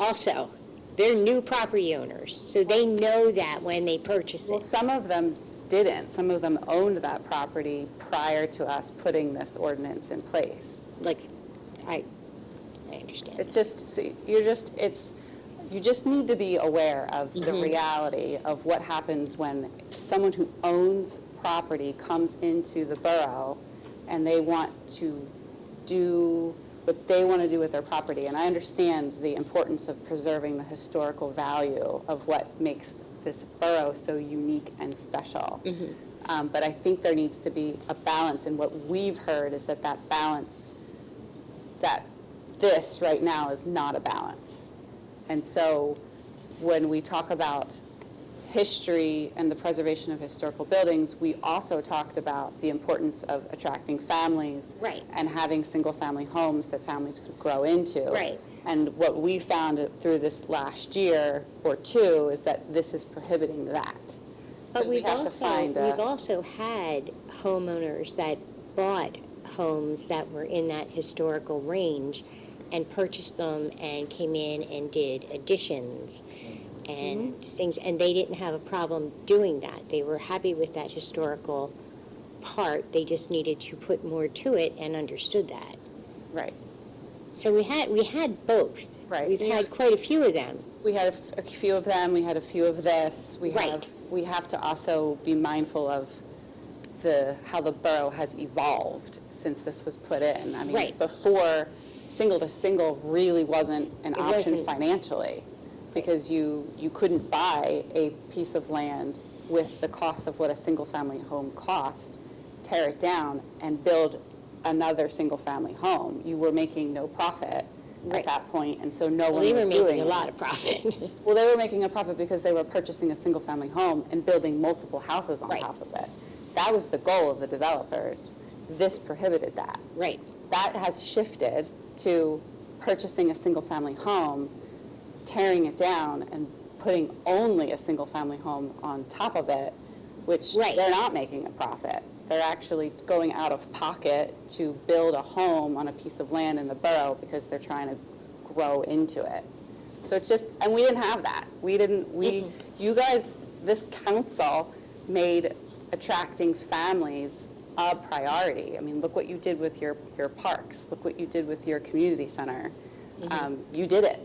Also, they're new property owners, so they know that when they purchase Well, it. some of them didn't. Some of them owned that property prior to us putting this ordinance in place. Like, I understand. It's just, you just need to be aware of the reality of what happens when someone who owns property comes into the borough and they want to do what they want to do with their property. And I understand the importance of preserving the historical value of what makes this borough so unique and special. But I think there needs to be a balance, and what we've heard is that balance, that this right now is not a balance. And so when we talk about history and the preservation of historical buildings, we also talked about the importance of attracting families Right. and having single-family homes that families could grow into. Right. And what we found through this last year or two is that this is prohibiting that. But So we have to find a... we've also had homeowners that bought homes that were in that historical range and purchased them and came in and did additions and things, and they didn't have a problem doing that. They were happy with that historical part. They just needed to put more to it and understood that. Right. So we had both. Right. We've had quite a few of them. We had a few of them, we had a few of this. Right. We have to also be mindful of how the borough has evolved since this was put in. I mean, Right. before, single to single really wasn't an It option wasn't. financially, because you couldn't buy a piece of land with the cost of what a single-family home cost, tear it down, and build another single-family home. You were making no profit Right. at that point, and so no Well, one they was were doing making a it. lot of profit. Well, they were making a profit because they were purchasing a single-family home and building multiple houses on Right. top of it. That was the goal of the developers. This prohibited that. Right. That has shifted to purchasing a single-family home, tearing it down, and putting only a single-family home on top of it, which Right. they're not making a profit. They're actually going out of pocket to build a home on a piece of land in the borough because they're trying to grow into it. So it's just, and we didn't have that. You guys, this council made attracting families a priority. I mean, look what you did with your parks. Look what you did with your community center. You did it.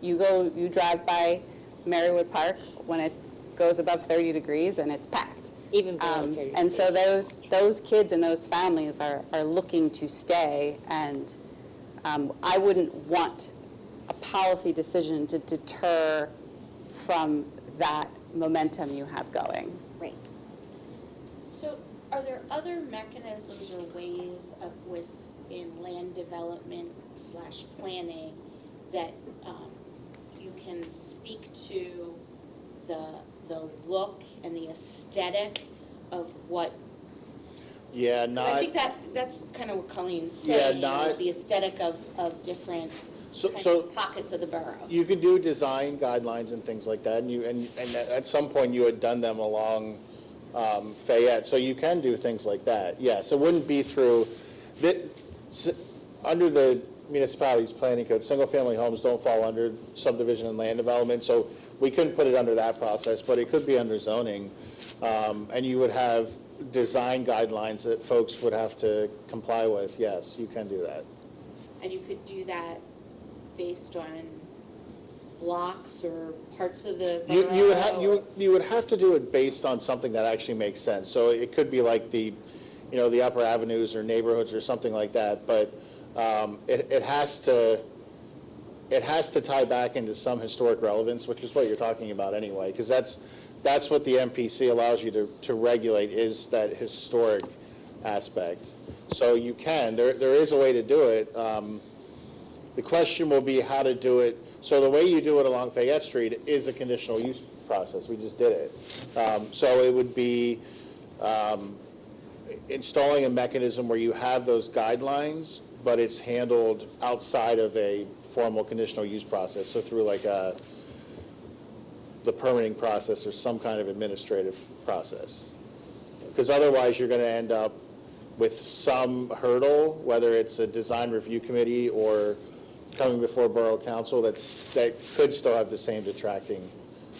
You drive by Marywood Park when it goes above 30 degrees and it's packed. Even below 30 And so degrees. those kids and those families are looking to stay, and I wouldn't want a policy decision to deter from that momentum you have going. So are there other mechanisms or ways of within land development / planning that you can speak to the look and the aesthetic of what? Yeah, I think that's kind of what Colleen's Yeah, saying, is the aesthetic of different So, kind so of pockets of the borough. you can do design guidelines and things like that, and at some point you had done them along Fayette, so you can do things like that. Yes, it wouldn't be through, under the municipality's planning code, single-family homes don't fall under subdivision and land development, so we couldn't put it under that process, but it could be under zoning, and you would have design guidelines that folks would have to comply with. Yes, you can do that. And you could do that based on blocks or parts of the borough? You would have to do it based on something that actually makes sense. So it could be like the upper avenues or neighborhoods or something like that. But it has to tie back into some historic relevance, which is what you're talking about anyway, because that's what the MPC allows you to regulate, is that historic aspect. So you can. There is a way to do it. The question will be how to do it. So the way you do it along Fayette Street is a conditional use process. We just did it. So it would be installing a mechanism where you have those guidelines, but it's handled outside of a formal conditional use process. So through like the permitting process or some kind of administrative process. Because otherwise you're going to end up with some hurdle, whether it's a design review committee or coming before Borough Council, that could still have the same detracting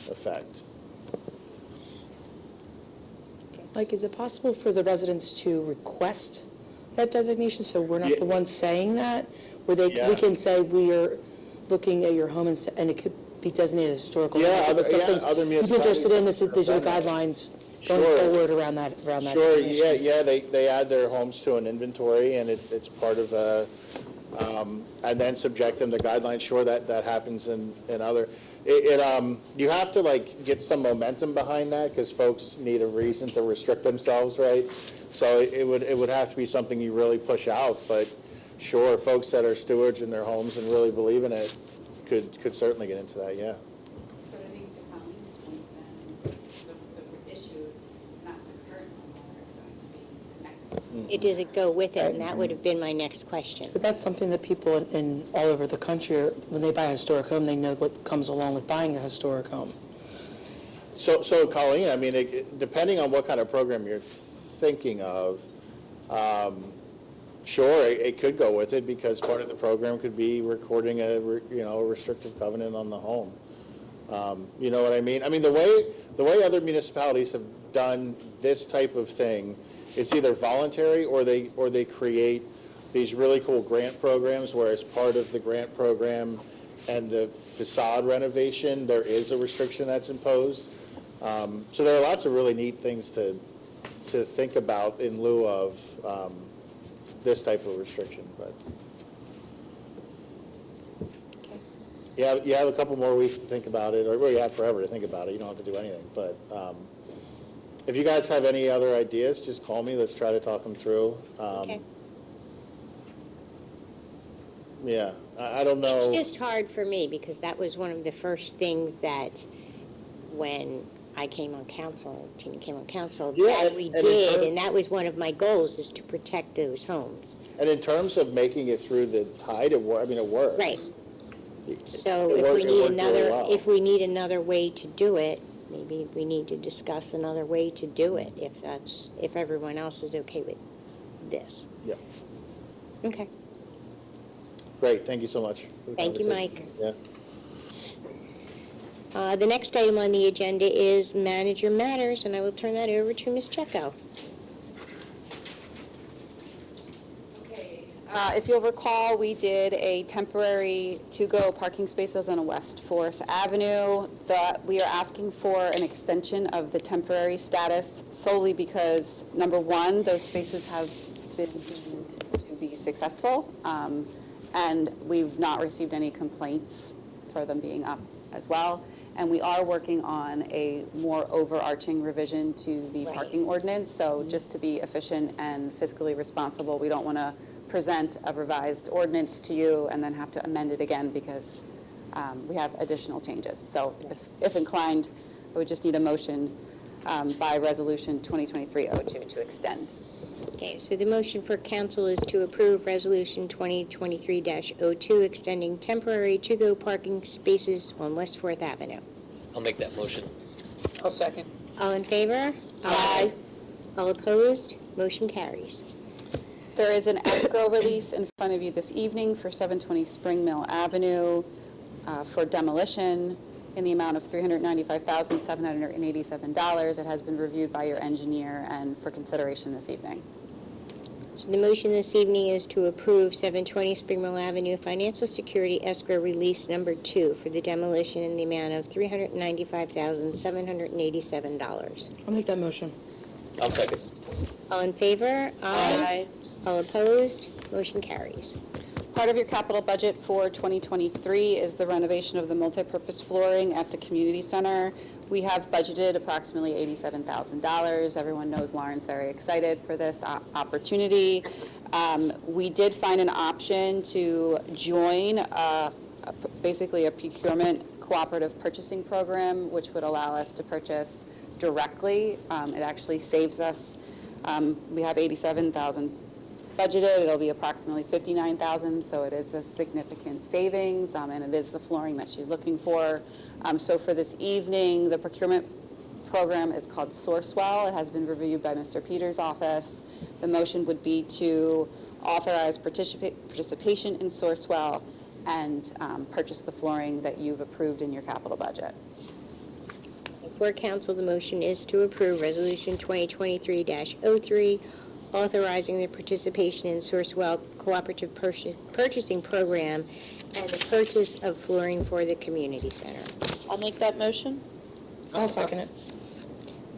effect. Mike, is it possible for the residents to request that designation, so we're not the ones saying that? Where we can say, we are looking at your home and it could be designated as historical. Yeah, You'd other municipalities. be interested in this, these are the guidelines going forward around that. Sure, yeah, they add their homes to an inventory, and it's part of and then subject them to guidelines. Sure, that happens in other. You have to get some momentum behind that, because folks need a reason to restrict themselves, right? So it would have to be something you really push out. But sure, folks that are stewards in their homes and really believe in it could certainly get into that. Yeah. But I think to Colleen's point, then the issue is not the current homeowner, it's going to be the next. It doesn't go with it, and that would have been my next question. But that's something that people in all over the country, when they buy a historic home, they know what comes along with buying a historic home. So Colleen, I mean, depending on what kind of program you're thinking of, sure, it could go with it, because part of the program could be recording a restrictive covenant on the home. You know what I mean? I mean, the way other municipalities have done this type of thing, it's either voluntary or they create these really cool grant programs where, as part of the grant program and the facade renovation, there is a restriction that's imposed. So there are lots of really neat things to think about in lieu of this type of restriction. But you have a couple more weeks to think about it, or well, you have forever to think about it. You don't have to do anything. But if you guys have any other ideas, just call me. Let's try to talk them through. Okay. Yeah, I don't know. It's just hard for me, because that was one of the first things that, when I came on council, Tina came on council, that we did, and that was one of my goals, is to protect those homes. And in terms of making it through the tide, it worked. Right. So It if worked we need really well. if we need another way to do it, maybe we need to discuss another way to do it, if everyone else is okay with this. Yeah. Okay. Great, thank you so much for the Thank you, conversation. Mike. Yeah. The next item on the agenda is Manager Matters, and I will turn that over to Ms. Checo. If you'll recall, we did a temporary to-go parking spaces on West 4th Avenue. We are asking for an extension of the temporary status solely because, number one, those spaces have been deemed to be successful, and we've not received any complaints for them being up as well. And we are working on a more overarching revision to the Right. parking ordinance. So just to be efficient and fiscally responsible, we don't want to present a revised ordinance to you and then have to amend it again because we have additional changes. So if inclined, I would just need a motion by Resolution 2023-02 to extend. Okay, so the motion for council is to approve Resolution 2023-02, extending temporary to-go parking spaces on West 4th Avenue. I'll make that motion. I'll second. All in favor? Aye. All opposed? Motion carries. There is an escrow release in front of you this evening for 720 Spring Mill Avenue for demolition in the amount of $395,787. It has been reviewed by your engineer and for consideration this evening. So the motion this evening is to approve 720 Spring Mill Avenue Financial Security Escrow Release Number 2 for the demolition in the amount of $395,787. I'll make that motion. I'll second. All in favor? Aye. All opposed? Motion carries. Part of your capital budget for 2023 is the renovation of the multipurpose flooring at the community center. We have budgeted approximately $87,000. Everyone knows Lauren's very excited for this opportunity. We did find an option to join basically a procurement cooperative purchasing program, which would allow us to purchase directly. It actually saves us. We have $87,000 budgeted. It'll be approximately $59,000, so it is a significant savings, and it is the flooring that she's looking for. So for this evening, the procurement program is called Sourcewell. It has been reviewed by Mr. Peters' office. The motion would be to authorize participation in Sourcewell and purchase the flooring that you've approved in your capital budget. For council, the motion is to approve Resolution 2023-03, authorizing the participation in Sourcewell Cooperative Purchasing Program and the purchase of flooring for the community center. I'll make that motion. I'll second it.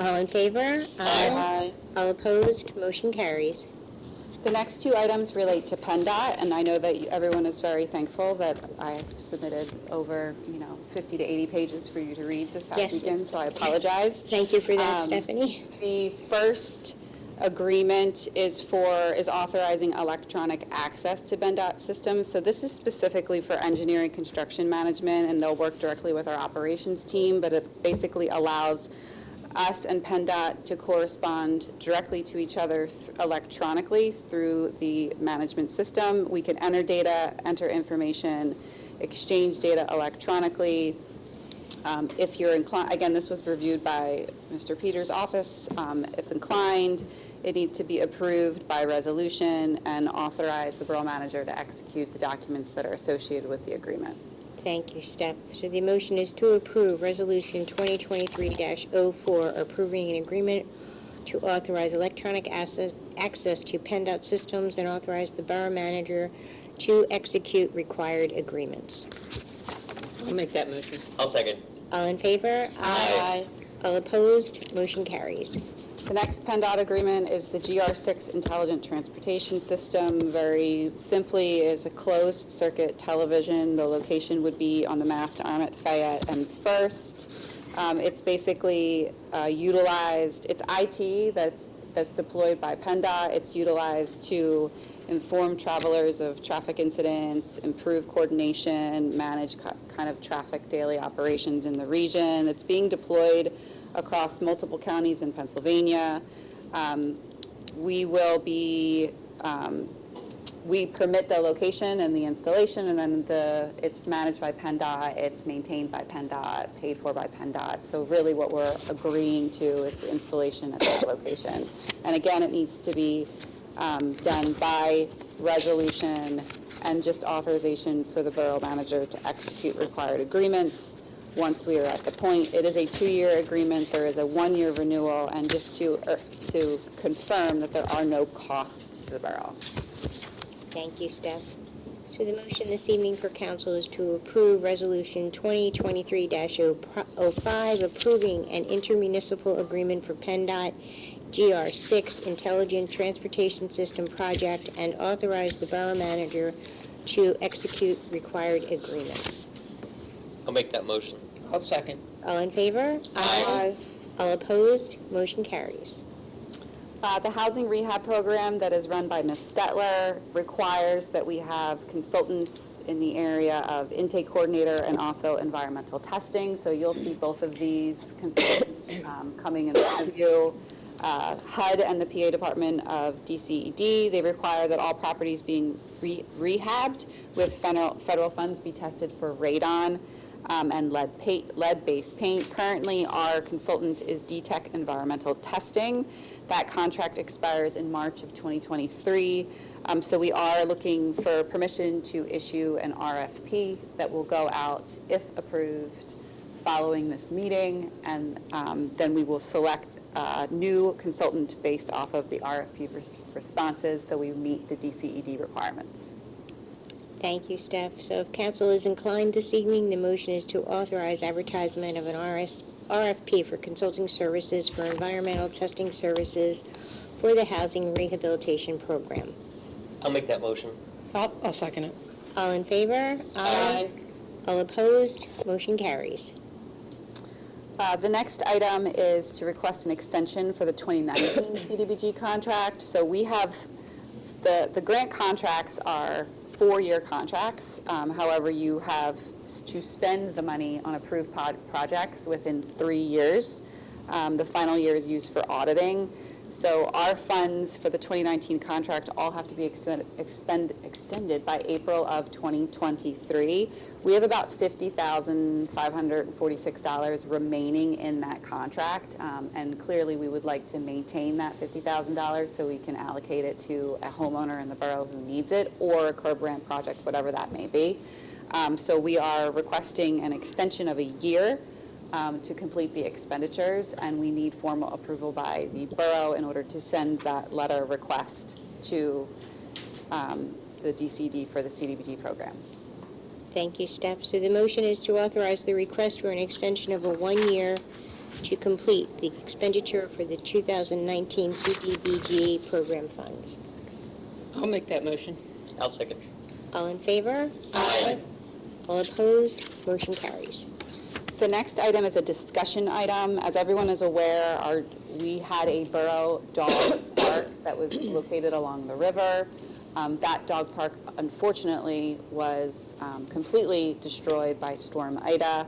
All in favor? Aye. All opposed? Motion carries. The next two items relate to PennDOT, and I know that everyone is very thankful that I submitted over, 50 to 80 pages for you to read this past Yes, weekend, so I apologize. Thank you for that, Stephanie. The first agreement is authorizing electronic access to PennDOT systems. So this is specifically for engineering construction management, and they'll work directly with our operations team, but it basically allows us and PennDOT to correspond directly to each other electronically through the management system. We can enter data, enter information, exchange data electronically. If you're inclined, again, this was reviewed by Mr. Peters' office. If inclined, it needs to be approved by resolution and authorize the borough manager to execute the documents that are associated with the agreement. Thank you, Steph. So the motion is to approve Resolution 2023-04, approving an agreement to authorize electronic access to PennDOT systems and authorize the borough manager to execute required agreements. I'll make that motion. I'll second. All in favor? Aye. All opposed? Motion carries. The next PennDOT agreement is the GR6 Intelligent Transportation System. Very simply, is a closed-circuit television. The location would be on the mast arm at Fayette and First. It's basically utilized. It's IT that's deployed by PennDOT. It's utilized to inform travelers of traffic incidents, improve coordination, manage kind of traffic daily operations in the region. It's being deployed across multiple counties in Pennsylvania. We permit the location and the installation, and then it's managed by PennDOT, it's maintained by PennDOT, paid for by PennDOT. So really what we're agreeing to is the installation at that location. And again, it needs to be done by resolution and just authorization for the borough manager to execute required agreements. Once we are at the point, it is a 2-year agreement, there is a 1-year renewal, and just to confirm that there are no costs to the borough. Thank you, Steph. So the motion this evening for council is to approve Resolution 2023-05, approving an intermunicipal agreement for PennDOT GR6 Intelligent Transportation System Project, and authorize the borough manager to execute required agreements. I'll make that motion. I'll second. All in favor? All opposed? Motion carries. The housing rehab program that is run by Ms. Stetler requires that we have consultants in the area of intake coordinator and also environmental testing. So you'll see both of these consultants coming in front of you. HUD and the PA Department of DCED, they require that all properties being rehabbed with federal funds be tested for radon and lead-based paint. Currently, our consultant is D-Tech Environmental Testing. That contract expires in March of 2023. So we are looking for permission to issue an RFP that will go out, if approved, following this meeting, and then we will select a new consultant based off of the RFP responses, so we meet the DCED requirements. Thank you, Steph. So if council is inclined this evening, the motion is to authorize advertisement of an RFP for consulting services for environmental testing services for the housing rehabilitation program. I'll make that motion. I'll second it. All in favor? Aye. All opposed? Motion carries. The next item is to request an extension for the 2019 CDBG contract. So we have, the grant contracts are 4-year contracts. However, you have to spend the money on approved projects within 3 years. The final year is used for auditing. So our funds for the 2019 contract all have to be extended by April of 2023. We have about $50,546 remaining in that contract, and clearly we would like to maintain that $50,000 so we can allocate it to a homeowner in the borough who needs it, or a curb ramp project, whatever that may be. So we are requesting an extension of a year to complete the expenditures, and we need formal approval by the borough in order to send that letter request to the DCD for the CDBG program. Thank you, Steph. So the motion is to authorize the request for an extension of a 1 year to complete the expenditure for the 2019 CDBG program funds. I'll make that motion. I'll second. All in favor? Aye. All opposed? Motion carries. The next item is a discussion item. As everyone is aware, we had a borough dog park that was located along the river. That dog park, unfortunately, was completely destroyed by Storm Ida.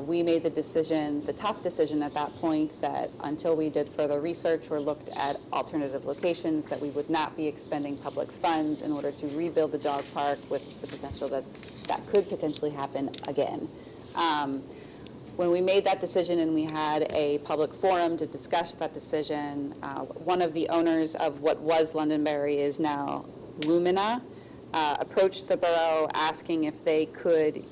We made the tough decision at that point, that until we did further research or looked at alternative locations, that we would not be expending public funds in order to rebuild the dog park, with the potential that could potentially happen again. When we made that decision and we had a public forum to discuss that decision, one of the owners of what was Londonderry is now Lumina, approached the borough asking if they could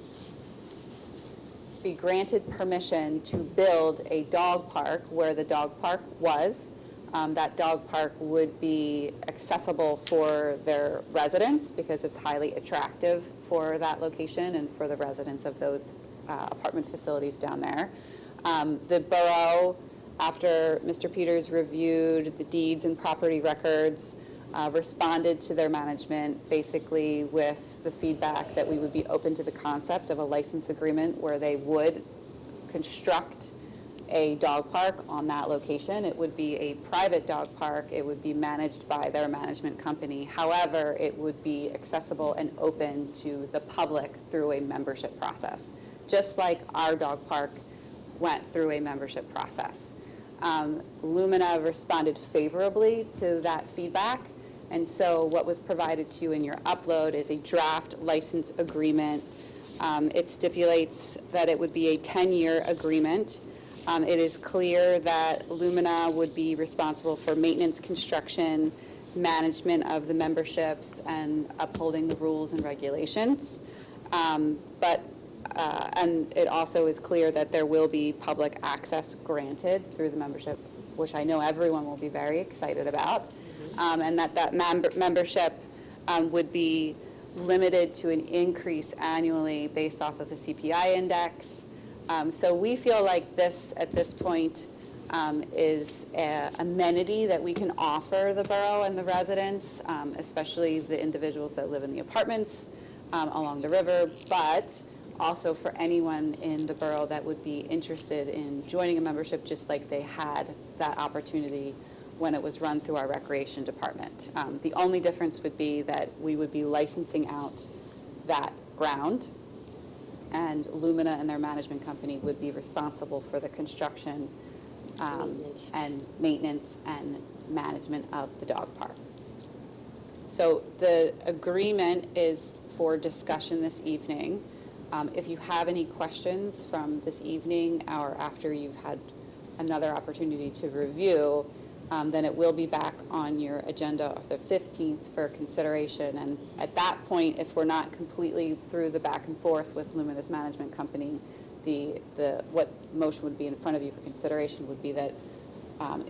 be granted permission to build a dog park where the dog park was. That dog park would be accessible for their residents because it's highly attractive for that location and for the residents of those apartment facilities down there. The borough, after Mr. Peters reviewed the deeds and property records, responded to their management basically with the feedback that we would be open to the concept of a license agreement where they would construct a dog park on that location. It would be a private dog park. It would be managed by their management company. However, it would be accessible and open to the public through a membership process, just like our dog park went through a membership process. Lumina responded favorably to that feedback, and so what was provided to you in your upload is a draft license agreement. It stipulates that it would be a 10-year agreement. It is clear that Lumina would be responsible for maintenance, construction, management of the memberships, and upholding the rules and regulations. And it also is clear that there will be public access granted through the membership, which I know everyone will be very excited about, and that membership would be limited to an increase annually based off of the CPI index. So we feel like this, at this point, is an amenity that we can offer the borough and the residents, especially the individuals that live in the apartments, along the river, but also for anyone in the borough that would be interested in joining a membership, just like they had that opportunity when it was run through our recreation department. The only difference would be that we would be licensing out that ground, and Lumina and their management company would be responsible for the construction and maintenance and management of the dog park. So the agreement is for discussion this evening. If you have any questions from this evening or after you've had another opportunity to review, then it will be back on your agenda of the 15th for consideration. And at that point, if we're not completely through the back and forth with Lumina's management company, what motion would be in front of you for consideration would be that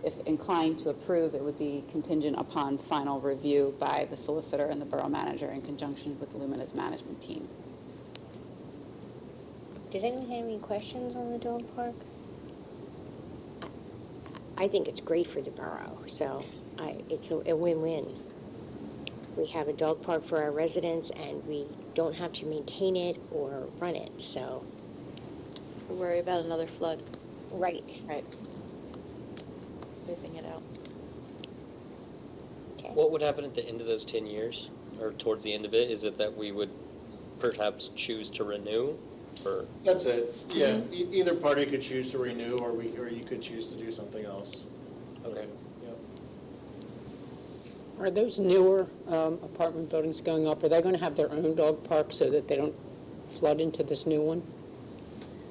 if inclined to approve, it would be contingent upon final review by the solicitor and the borough manager in conjunction with Lumina's management team. Does anyone have any questions on the dog park? I think it's great for the borough, so it's a win-win. We have a dog park for our residents, and we don't have to maintain it or run it, so. Worry about another flood, Right. wiping it out. Okay. What would happen at the end of those 10 years, or towards the end of it? Is it that we would perhaps choose to renew, or? That's it, yeah. Either party could choose to renew, or you could choose to do something else. Okay. Are those newer apartment buildings going up, are they going to have their own dog park so that they don't flood into this new one?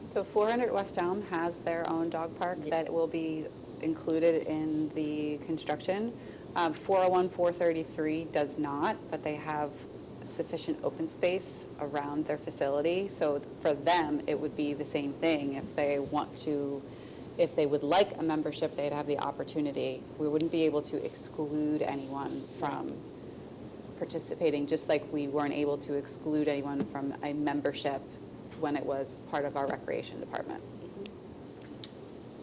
So 400 West Elm has their own dog park that will be included in the construction. 401, 433 does not, but they have sufficient open space around their facility. So for them, it would be the same thing. If they would like a membership, they'd have the opportunity. We wouldn't be able to exclude anyone from participating, just like we weren't able to exclude anyone from a membership when it was part of our recreation department.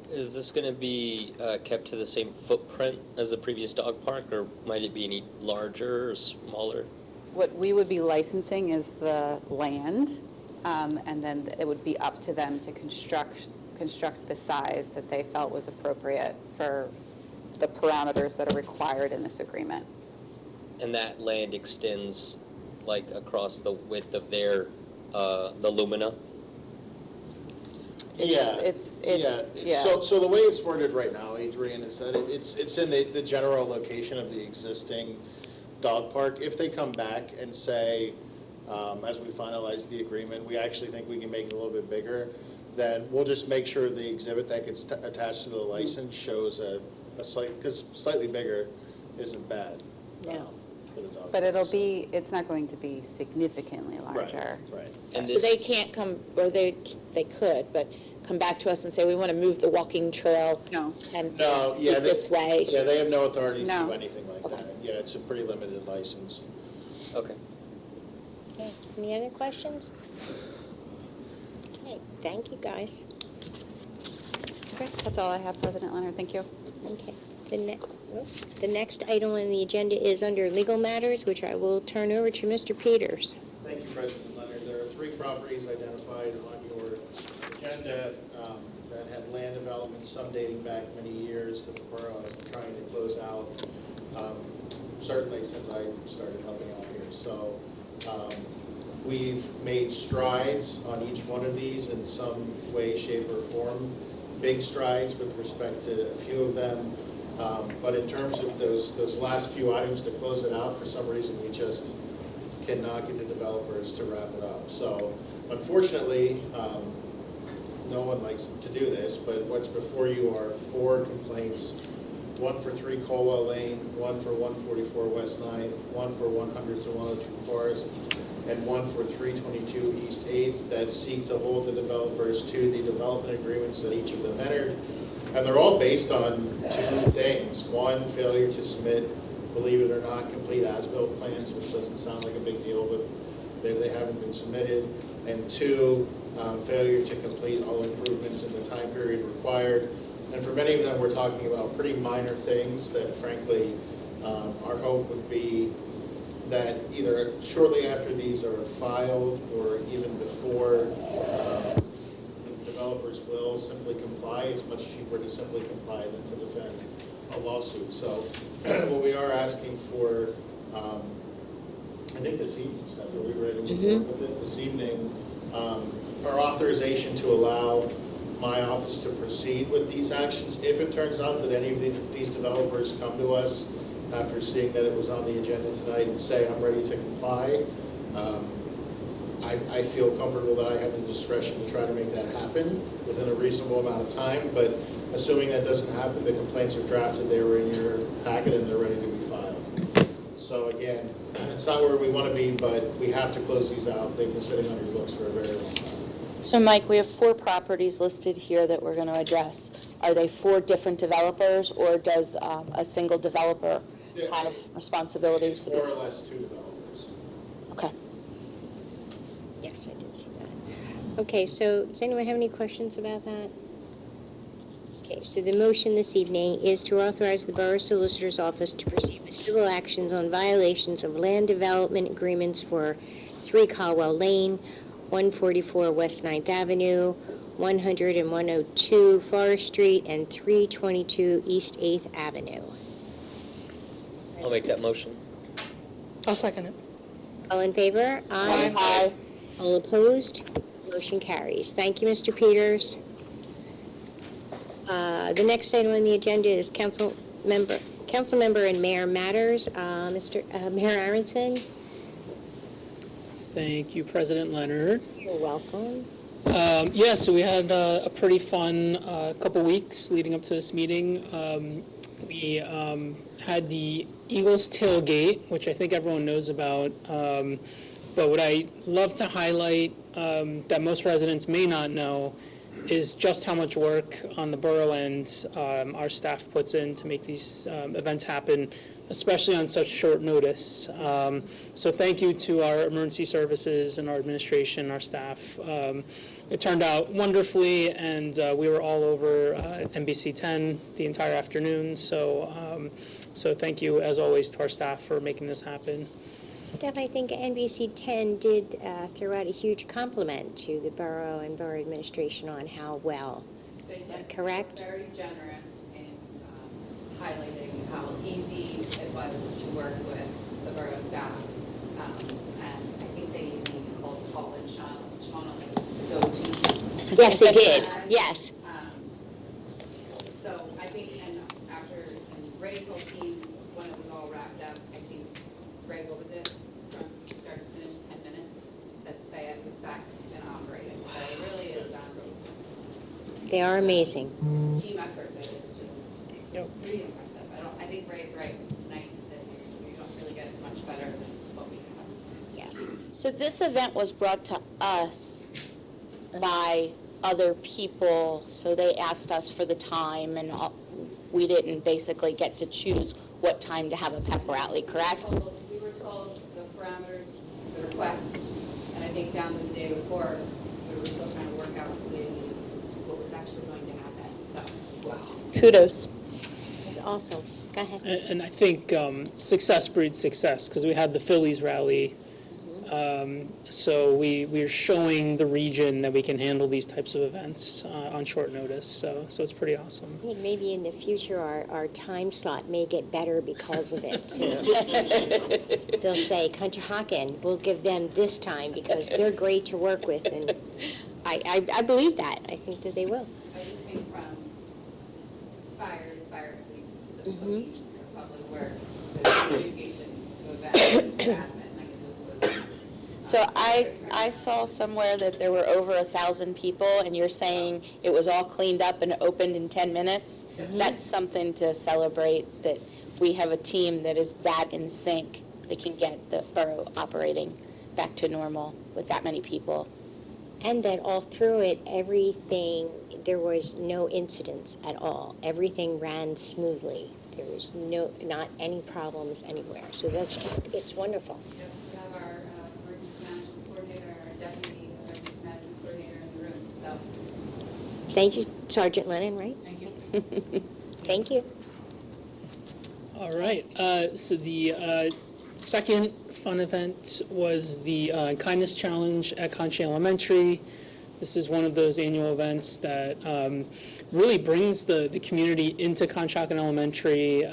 Is this going to be kept to the same footprint as the previous dog park, or might it be any larger or smaller? What we would be licensing is the land, and then it would be up to them to construct the size that they felt was appropriate for the parameters that are required in this agreement. And that land extends like across the width of their the Lumina? So the way it's worded right now, Adrian, is that it's in the general location of the existing dog park. If they come back and say, as we finalize the agreement, we actually think we can make it a little bit bigger, then we'll just make sure the exhibit that gets attached to the license shows a because slightly bigger isn't bad for the dog. But it's not going to be significantly larger. Right. And So they can't come, or they could, but come back to us and say, we want to move the walking trail 10 feet this way. Yeah, they have no authority to No. do anything like that. Yeah, it's a pretty limited license. Okay. Okay, any other questions? Okay, thank you, guys. Okay, that's all I have, President Leonard. Thank you. Okay, the next item on the agenda is under legal matters, which I will turn over to Mr. Peters. Thank you, President Leonard. There are 3 properties identified on your agenda that had land development, some dating back many years, that the borough has been trying to close out, certainly since I started helping out here. So we've made strides on each one of these in some way, shape, or form. Big strides with respect to a few of them. But in terms of those last few items to close it out, for some reason we just cannot get the developers to wrap it up. So unfortunately, no one likes to do this, but what's before you are 4 complaints, 1 for 3 Colwell Lane, 1 for 144 West 9th, 1 for 100 to 102 Forest, and 1 for 322 East 8th that seek to hold the developers to the development agreements that each of them entered. And they're all based on 2 things. 1, failure to submit, believe it or not, complete as-built plans, which doesn't sound like a big deal, but they haven't been submitted. And 2, failure to complete all improvements in the time period required. And for many of them, we're talking about pretty minor things that, frankly, our hope would be that either shortly after these are filed or even before the developers will simply comply. It's much cheaper to simply comply than to defend a lawsuit. So what we are asking for, I think this evening, Steph, are we ready to move forward with it this evening? Our authorization to allow my office to proceed with these actions. If it turns out that any of these developers come to us after seeing that it was on the agenda tonight and say, I'm ready to comply, I feel comfortable that I have the discretion to try to make that happen within a reasonable amount of time. But assuming that doesn't happen, the complaints are drafted, they were in your packet, and they're ready to be filed. So again, it's not where we want to be, but we have to close these out. They've been sitting on your books for a very long time. So Mike, we have 4 properties listed here that we're going to address. Are they 4 different developers, or does a single developer have responsibility to More or these? less 2 developers. Okay. Yes, I did see that. Okay, so does anyone have any questions about that? Okay, so the motion this evening is to authorize the Borough Solicitor's Office to proceed with civil actions on violations of land development agreements for 3 Caldwell Lane, 144 West 9th Avenue, 100 and 102 Forest Street, and 322 East 8th Avenue. I'll make that motion. I'll second it. All in favor? Aye. All opposed? Motion carries. Thank you, Mr. Peters. The next item on the agenda is council member and mayor matters. Mayor Aronson, Thank you, President Leonard. you're welcome. So we had a pretty fun couple weeks leading up to this meeting. We had the Eagles tailgate, which I think everyone knows about. But what I love to highlight that most residents may not know is just how much work on the borough end our staff puts in to make these events happen, especially on such short notice. So thank you to our emergency services and our administration, our staff. It turned out wonderfully, and we were all over NBC 10 the entire afternoon. So thank you, as always, to our staff for making this happen. Steph, I think NBC 10 did throw out a huge compliment to the borough and borough administration on how well. They did. Correct? Very generous in highlighting how easy it was to work with the borough staff. And I think they even called Paul and Sean on the go-to. Yes, they did. Yes. So I think, and Ray's whole team, when it was all wrapped up, I think, Ray, what was it, from start to finish, 10 minutes, that Fayette was back and operating. So it really is They are amazing. team effort that is just pretty impressive. I think Ray's right tonight, he said you don't really get much better than what we have. Yes. So this event was brought to us by other people, so they asked us for the time, and we didn't basically get to choose what time to have a pep rally, correct? We were told the parameters, the requests, and I think down to the day before, we were still trying to work out what was actually going to happen, so. Kudos. It was awesome. Go ahead. And I think success breeds success, because we had the Phillies rally. So we're showing the region that we can handle these types of events on short notice. So it's pretty awesome. I think maybe in the future our time slot may get better because of it too. They'll say, Conshohocken, we'll give them this time because they're great to work with, and I believe that. I think that they will. I just came from fire police to the police to public works to communications to events to admin. Like it just was. So I saw somewhere that there were over 1,000 people, and you're saying it was all cleaned up and opened in 10 minutes? That's something to celebrate, that we have a team that is that in sync that can get the borough operating back to normal with that many people. And that all through it, there was no incidents at all. Everything ran smoothly. There was not any problems anywhere. So it's wonderful. Yep, we have our emergency management coordinator, our deputy emergency management coordinator in the room, so. Thank you, Sergeant Lennon, right? Thank you. Thank you. All right. So the second fun event was the Kindness Challenge at Conshohocken Elementary. This is one of those annual events that really brings the community into Conshohocken Elementary,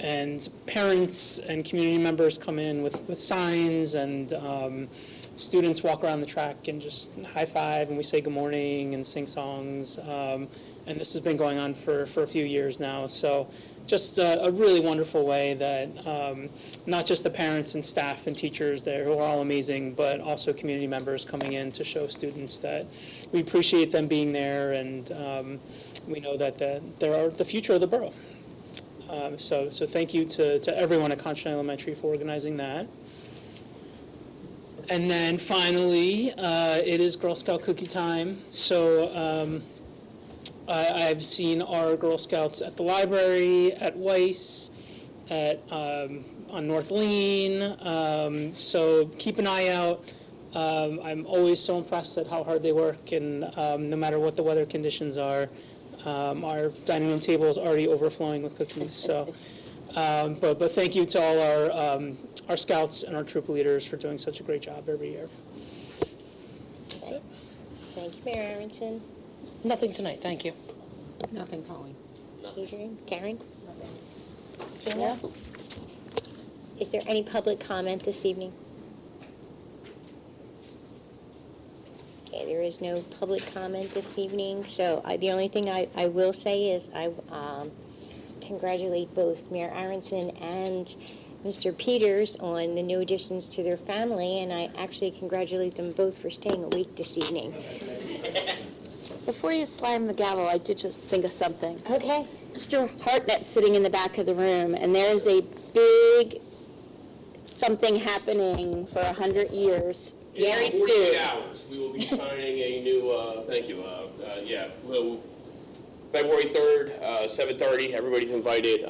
and parents and community members come in with signs, and students walk around the track and just high five, and we say good morning and sing songs. And this has been going on for a few years now. So just a really wonderful way that not just the parents and staff and teachers there, who are all amazing, but also community members coming in to show students that we appreciate them being there, and we know that they're the future of the borough. So thank you to everyone at Conshohocken Elementary for organizing that. And then finally, it is Girl Scout cookie time. So I've seen our Girl Scouts at the library, at Weiss, on North Lean. So keep an eye out. I'm always so impressed at how hard they work, and no matter what the weather conditions are, our dining room table is already overflowing with cookies. So, but thank you to all our scouts and our troop leaders for doing such a great job every year. That's it. Thank you, Mayor Aronson. Nothing tonight, thank you. Nothing, Colleen. Adrian, Karen? Gina? Is there any public comment this evening? Okay, there is no public comment this evening, so the only thing I will say is I congratulate both Mayor Aronson and Mr. Peters on the new additions to their family, and I actually congratulate them both for staying awake this evening. Before you slam the gavel, I did just think of something. Okay. Mr. Hartnett's sitting in the back of the room, and there's a big something happening for 100 years. Very soon. 48 hours, we will be signing a new, thank you, February 3rd, 7:30, everybody's invited.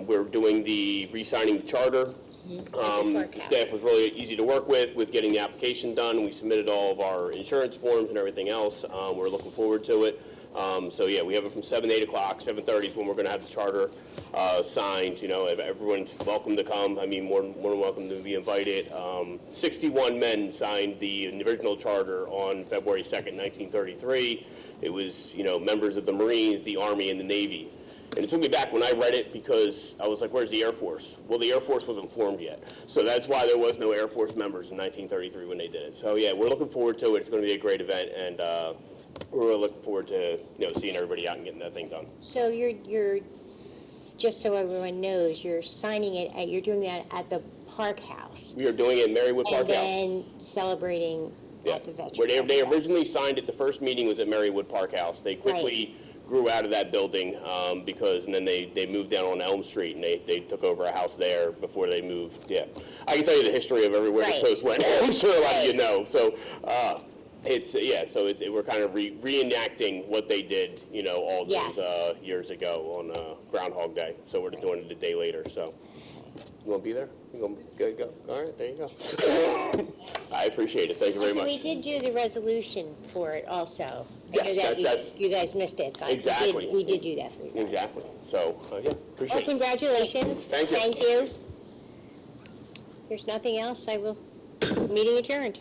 We're doing the re-signing the charter. The staff was really easy to work with getting the application done. We submitted all of our insurance forms and everything else. We're looking forward to it. So yeah, we have it from 7 to 8 o'clock. 7:30 is when we're going to have the charter signed. You know, everyone's welcome to come. I mean, more than welcome to be invited. 61 men signed the original charter on February 2nd, 1933. It was, you know, members of the Marines, the Army, and the Navy. And it took me back when I read it because I was like, where's the Air Force? Well, the Air Force wasn't formed yet. So that's why there was no Air Force members in 1933 when they did it. So yeah, we're looking forward to it. It's going to be a great event, and we're really looking forward to, you know, seeing everybody out and getting that thing done. So you're just so everyone knows, you're signing it, you're doing that at the Park House. We are doing it in Marywood Park House. And then celebrating at the Veterans Where they House. originally signed it, the first meeting was at Marywood Park House. They quickly grew out of that building because, and then they moved down on Elm Street, and they took over a house there before they moved. Yeah, I can tell you the history of everywhere this post went. I'm sure a lot of you know. So we're kind of reenacting what they did, you know, all those years ago on Groundhog Day. So we're just doing it a day later. So you want to be there? You want to go? All right, there you go. I appreciate it. Thank you very much. We did do the resolution for it also. Yes, that's you guys missed it. But exactly. We did do that for you guys. Exactly. So yeah, appreciate it. Congratulations. Thank you. Thank you. If there's nothing else, I will. Meeting adjourned.